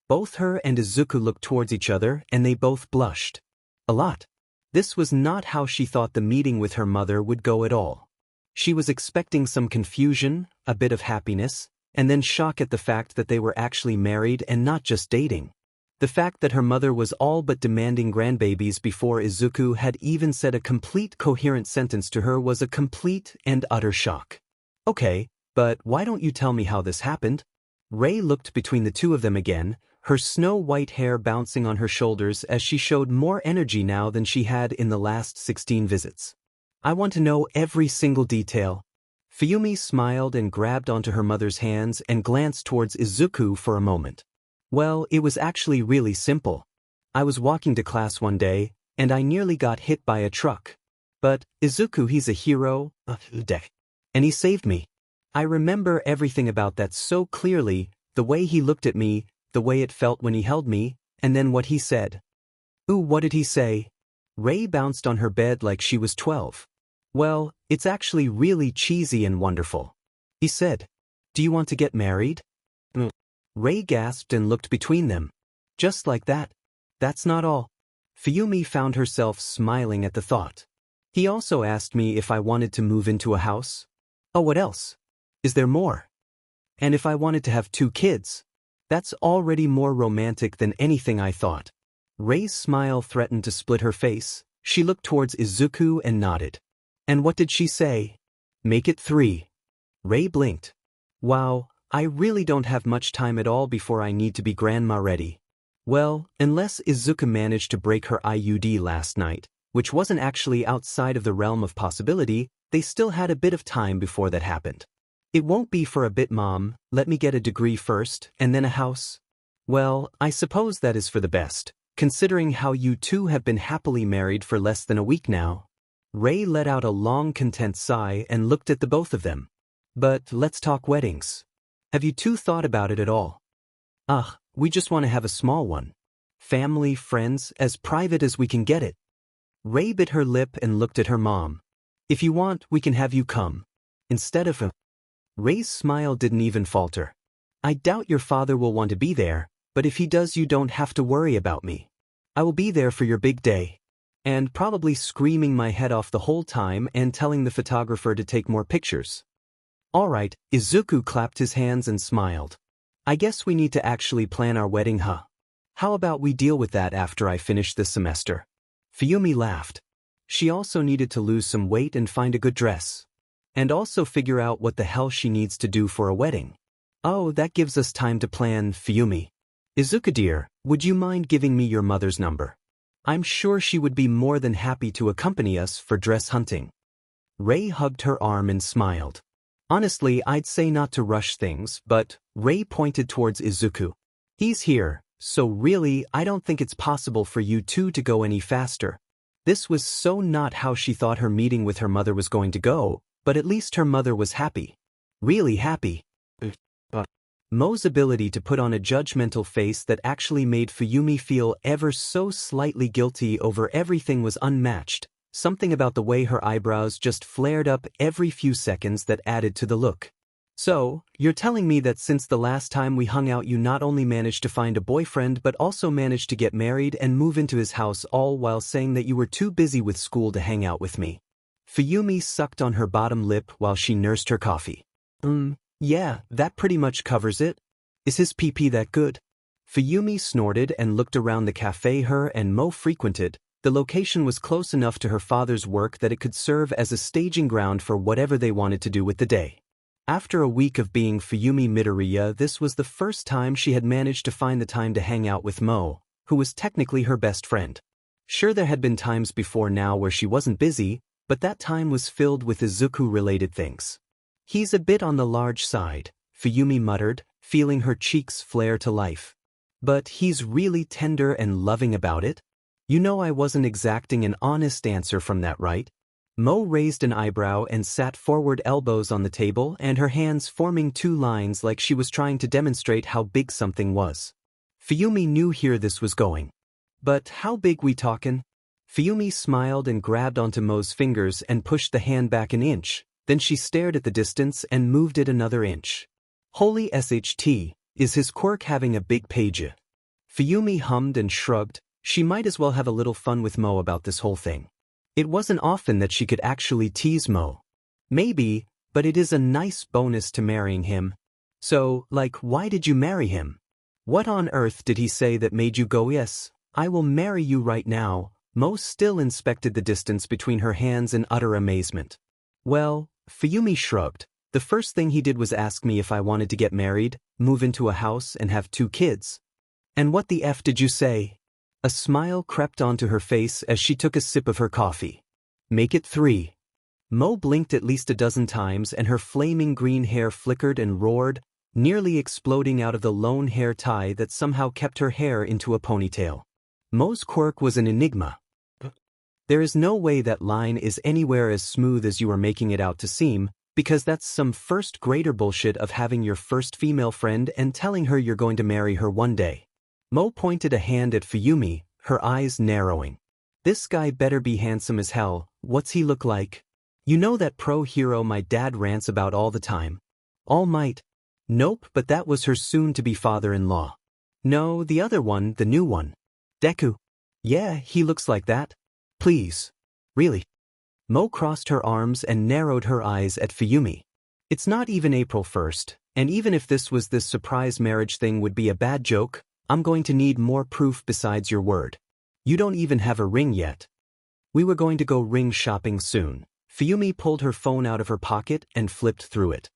Speaker 1: Both her and Izuku looked towards each other and they both blushed. A lot. This was not how she thought the meeting with her mother would go at all. She was expecting some confusion, a bit of happiness, and then shock at the fact that they were actually married and not just dating. The fact that her mother was all but demanding grandbabies before Izuku had even said a complete coherent sentence to her was a complete and utter shock. Okay, but why don't you tell me how this happened? Rei looked between the two of them again, her snow-white hair bouncing on her shoulders as she showed more energy now than she had in the last 16 visits. I want to know every single detail. Fuyumi smiled and grabbed onto her mother's hands and glanced towards Izuku for a moment. Well, it was actually really simple. I was walking to class one day, and I nearly got hit by a truck. But Izuku, he's a hero, and he saved me. I remember everything about that so clearly, the way he looked at me, the way it felt when he held me, and then what he said. Ooh, what did he say? Rei bounced on her bed like she was 12. Well, it's actually really cheesy and wonderful. He said, "Do you want to get married?" Rei gasped and looked between them. Just like that. That's not all. Fuyumi found herself smiling at the thought. He also asked me if I wanted to move into a house. Oh, what else? Is there more? And if I wanted to have 2 kids. That's already more romantic than anything I thought. Rei's smile threatened to split her face. She looked towards Izuku and nodded. And what did she say? Make it 3. Rei blinked. Wow, I really don't have much time at all before I need to be grandma ready. Well, unless Izuku managed to break her IUD last night, which wasn't actually outside of the realm of possibility, they still had a bit of time before that happened. It won't be for a bit, Mom. Let me get a degree first, and then a house. Well, I suppose that is for the best, considering how you two have been happily married for less than a week now. Rei let out a long, content sigh and looked at the both of them. But let's talk weddings. Have you two thought about it at all? Ugh, we just want to have a small one. Family, friends, as private as we can get it. Rei bit her lip and looked at her mom. If you want, we can have you come. Instead of a... Rei's smile didn't even falter. I doubt your father will want to be there, but if he does, you don't have to worry about me. I will be there for your big day. And probably screaming my head off the whole time and telling the photographer to take more pictures. Alright, Izuku clapped his hands and smiled. I guess we need to actually plan our wedding, huh? How about we deal with that after I finish this semester? Fuyumi laughed. She also needed to lose some weight and find a good dress. And also figure out what the hell she needs to do for a wedding. Oh, that gives us time to plan, Fuyumi. Izuku dear, would you mind giving me your mother's number? I'm sure she would be more than happy to accompany us for dress hunting. Rei hugged her arm and smiled. Honestly, I'd say not to rush things, but Rei pointed towards Izuku. He's here, so really, I don't think it's possible for you two to go any faster. This was so not how she thought her meeting with her mother was going to go, but at least her mother was happy. Really happy. Mo's ability to put on a judgmental face that actually made Fuyumi feel ever so slightly guilty over everything was unmatched. Something about the way her eyebrows just flared up every few seconds that added to the look. So, you're telling me that since the last time we hung out you not only managed to find a boyfriend but also managed to get married and move into his house, all while saying that you were too busy with school to hang out with me. Fuyumi sucked on her bottom lip while she nursed her coffee. Yeah, that pretty much covers it. Is his pee-pee that good? Fuyumi snorted and looked around the cafe her and Mo frequented. The location was close enough to her father's work that it could serve as a staging ground for whatever they wanted to do with the day. After a week of being Fuyumi Midoriya, this was the first time she had managed to find the time to hang out with Mo, who was technically her best friend. Sure, there had been times before now where she wasn't busy, but that time was filled with Izuku-related things. He's a bit on the large side, Fuyumi muttered, feeling her cheeks flare to life. But he's really tender and loving about it? You know I wasn't exacting an honest answer from that, right? Mo raised an eyebrow and sat forward, elbows on the table and her hands forming 2 lines like she was trying to demonstrate how big something was. Fuyumi knew here this was going. But how big we talkin'? Fuyumi smiled and grabbed onto Mo's fingers and pushed the hand back an inch, then she stared at the distance and moved it another inch. Holy SHT, is his quirk having a big page? Fuyumi hummed and shrugged. She might as well have a little fun with Mo about this whole thing. It wasn't often that she could actually tease Mo. Maybe, but it is a nice bonus to marrying him. So, like, why did you marry him? What on earth did he say that made you go yes, I will marry you right now? Mo still inspected the distance between her hands in utter amazement. Well, Fuyumi shrugged. The first thing he did was ask me if I wanted to get married, move into a house and have 2 kids. And what the F did you say? A smile crept onto her face as she took a sip of her coffee. Make it 3. Mo blinked at least a dozen times and her flaming green hair flickered and roared, nearly exploding out of the lone hair tie that somehow kept her hair into a ponytail. Mo's quirk was an enigma. There is no way that line is anywhere as smooth as you are making it out to seem, because that's some first grader bullshit of having your first female friend and telling her you're going to marry her one day. Mo pointed a hand at Fuyumi, her eyes narrowing. This guy better be handsome as hell. What's he look like? You know that pro hero my dad rants about all the time? All Might. Nope, but that was her soon-to-be father-in-law. No, the other one, the new one. Deku. Yeah, he looks like that. Please. Really? Mo crossed her arms and narrowed her eyes at Fuyumi. It's not even April 1st, and even if this surprise marriage thing would be a bad joke, I'm going to need more proof besides your word. You don't even have a ring yet. We were going to go ring shopping soon. Fuyumi pulled her phone out of her pocket and flipped through it.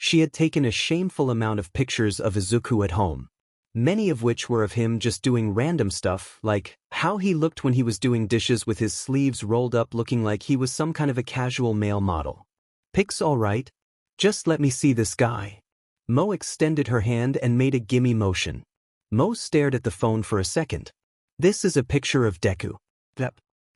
Speaker 1: She had taken a shameful amount of pictures of Izuku at home. Many of which were of him just doing random stuff, like how he looked when he was doing dishes with his sleeves rolled up looking like he was some kind of a casual male model. Pics all right? Just let me see this guy. Mo extended her hand and made a gimme motion. Mo stared at the phone for a second. This is a picture of Deku. Yep.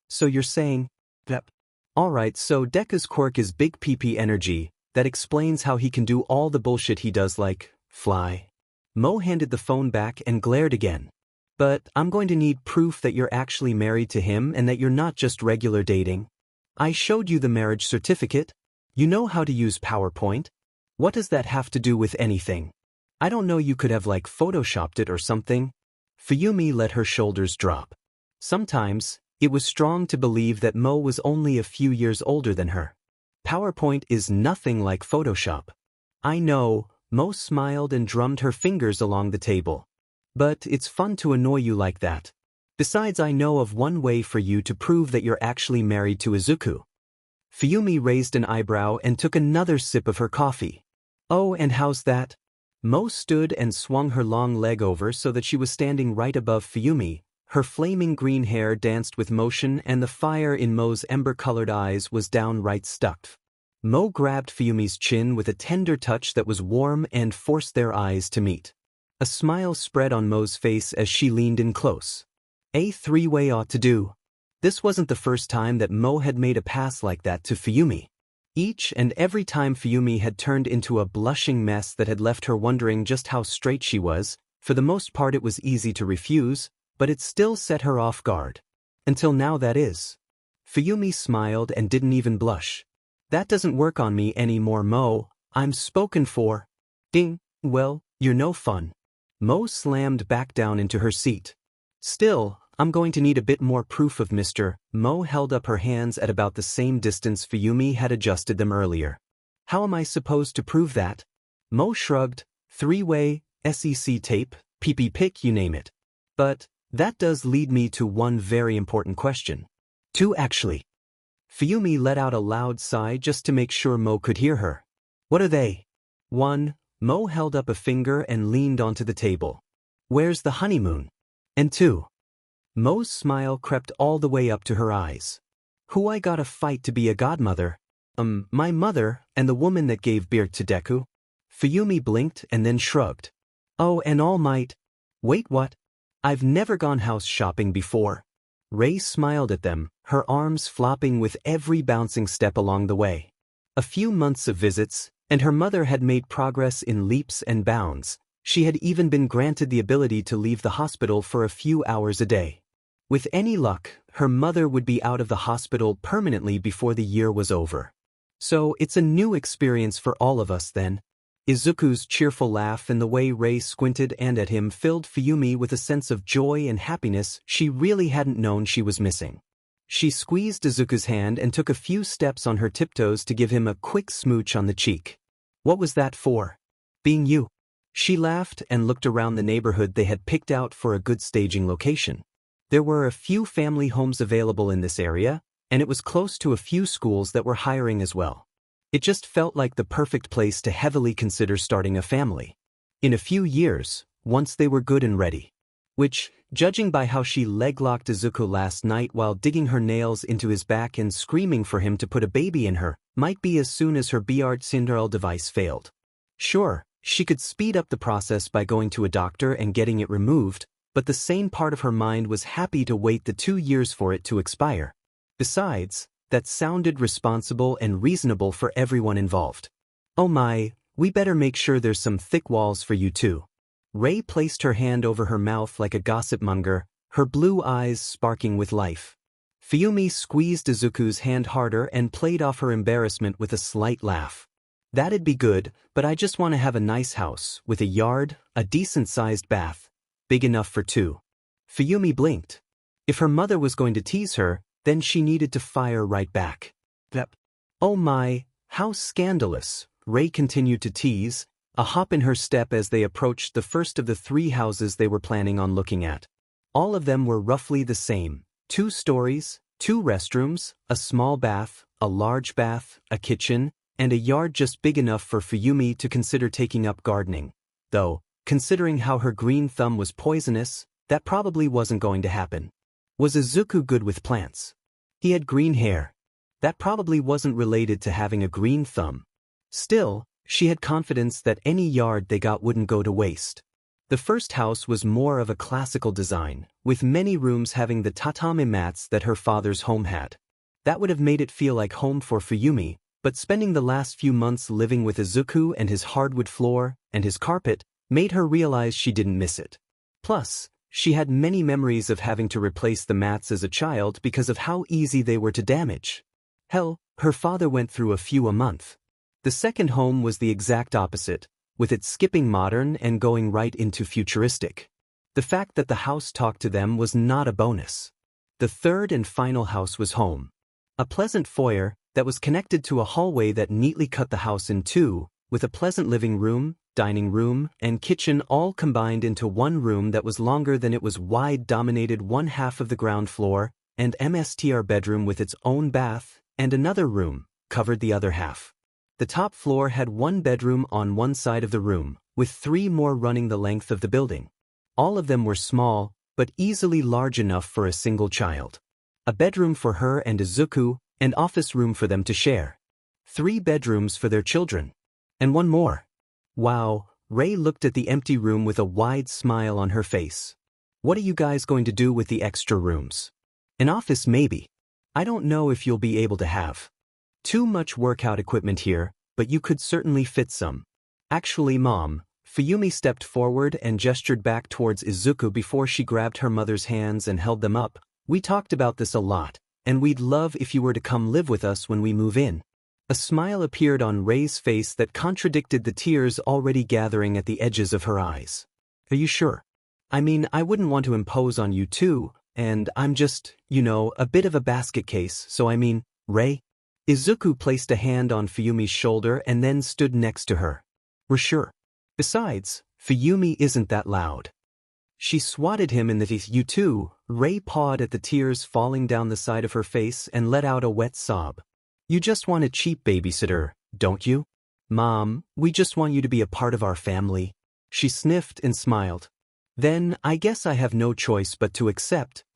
Speaker 1: So you're saying? Yep. Alright, so Deku's quirk is big PP energy. That explains how he can do all the bullshit he does like fly. Mo handed the phone back and glared again. But I'm going to need proof that you're actually married to him and that you're not just regular dating. I showed you the marriage certificate. You know how to use PowerPoint. What does that have to do with anything? I don't know, you could have like photoshopped it or something. Fuyumi let her shoulders drop. Sometimes, it was strong to believe that Mo was only a few years older than her. PowerPoint is nothing like Photoshop. I know. Mo smiled and drummed her fingers along the table. But it's fun to annoy you like that. Besides, I know of one way for you to prove that you're actually married to Izuku. Fuyumi raised an eyebrow and took another sip of her coffee. Oh, and how's that? Mo stood and swung her long leg over so that she was standing right above Fuyumi. Her flaming green hair danced with motion and the fire in Mo's ember-colored eyes was downright stuck. Mo grabbed Fuyumi's chin with a tender touch that was warm and forced their eyes to meet. A smile spread on Mo's face as she leaned in close. A 3-way ought to do. This wasn't the first time that Mo had made a pass like that to Fuyumi. Each and every time Fuyumi had turned into a blushing mess that had left her wondering just how straight she was. For the most part it was easy to refuse, but it still set her off guard. Until now, that is. Fuyumi smiled and didn't even blush. That doesn't work on me anymore, Mo. I'm spoken for. Ding. Well, you're no fun. Mo slammed back down into her seat. Still, I'm going to need a bit more proof of Mr. Mo held up her hands at about the same distance Fuyumi had adjusted them earlier. How am I supposed to prove that? Mo shrugged. 3-way, SEC tape, PP pic, you name it. But that does lead me to one very important question. 2 actually. Fuyumi let out a loud sigh just to make sure Mo could hear her. What are they? 1. Mo held up a finger and leaned onto the table. Where's the honeymoon? And 2. Mo's smile crept all the way up to her eyes. Who I gotta fight to be a godmother? My mother and the woman that gave birth to Deku. Fuyumi blinked and then shrugged. Oh, and All Might. Wait, what? I've never gone house shopping before. Ray smiled at them, her arms flopping with every bouncing step along the way. A few months of visits, and her mother had made progress in leaps and bounds. She had even been granted the ability to leave the hospital for a few hours a day. With any luck, her mother would be out of the hospital permanently before the year was over. So it's a new experience for all of us then. Izuku's cheerful laugh and the way Ray squinted and at him filled Fuyumi with a sense of joy and happiness she really hadn't known she was missing. She squeezed Izuku's hand and took a few steps on her tiptoes to give him a quick smooch on the cheek. What was that for? Being you. She laughed and looked around the neighborhood they had picked out for a good staging location. There were a few family homes available in this area, and it was close to a few schools that were hiring as well. It just felt like the perfect place to heavily consider starting a family. In a few years, once they were good and ready. Which, judging by how she leg-locked Izuku last night while digging her nails into his back and screaming for him to put a baby in her, might be as soon as her Beard Cinderella device failed. Sure, she could speed up the process by going to a doctor and getting it removed, but the sane part of her mind was happy to wait the 2 years for it to expire. Besides, that sounded responsible and reasonable for everyone involved. Oh my, we better make sure there's some thick walls for you too. Rei placed her hand over her mouth like a gossip monger, her blue eyes sparking with life. Fuyumi squeezed Izuku's hand harder and played off her embarrassment with a slight laugh. That'd be good, but I just want to have a nice house, with a yard, a decent-sized bath, big enough for two. Fuyumi blinked. If her mother was going to tease her, then she needed to fire right back. Yep. Oh my, how scandalous, Rei continued to tease, a hop in her step as they approached the first of the 3 houses they were planning on looking at. All of them were roughly the same: 2 stories, 2 restrooms, a small bath, a large bath, a kitchen, and a yard just big enough for Fuyumi to consider taking up gardening. Though, considering how her green thumb was poisonous, that probably wasn't going to happen. Was Izuku good with plants? He had green hair. That probably wasn't related to having a green thumb. Still, she had confidence that any yard they got wouldn't go to waste. The first house was more of a classical design, with many rooms having the tatami mats that her father's home had. That would have made it feel like home for Fuyumi, but spending the last few months living with Izuku and his hardwood floor and his carpet made her realize she didn't miss it. Plus, she had many memories of having to replace the mats as a child because of how easy they were to damage. Hell, her father went through a few a month. The second home was the exact opposite, with it skipping modern and going right into futuristic. The fact that the house talked to them was not a bonus. The third and final house was home. A pleasant foyer that was connected to a hallway that neatly cut the house in 2, with a pleasant living room, dining room, and kitchen all combined into one room that was longer than it was wide, dominated one half of the ground floor, and MSTR bedroom with its own bath, and another room covered the other half. The top floor had 1 bedroom on one side of the room, with 3 more running the length of the building. All of them were small, but easily large enough for a single child. A bedroom for her and Izuku, and office room for them to share. 3 bedrooms for their children. And 1 more. Wow, Rei looked at the empty room with a wide smile on her face. What are you guys going to do with the extra rooms? An office maybe. I don't know if you'll be able to have too much workout equipment here, but you could certainly fit some. Actually, Mom, Fuyumi stepped forward and gestured back towards Izuku before she grabbed her mother's hands and held them up. We talked about this a lot, and we'd love if you were to come live with us when we move in. A smile appeared on Rei's face that contradicted the tears already gathering at the edges of her eyes. Are you sure? I mean, I wouldn't want to impose on you too, and I'm just, a bit of a basket case, so I mean, Rei? Izuku placed a hand on Fuyumi's shoulder and then stood next to her. We're sure. Besides, Fuyumi isn't that loud. She swatted him in the teeth. You too. Rei pawed at the tears falling down the side of her face and let out a wet sob. You just want a cheap babysitter, don't you? Mom, we just want you to be a part of our family. She sniffed and smiled. Then, I guess I have no choice but to accept.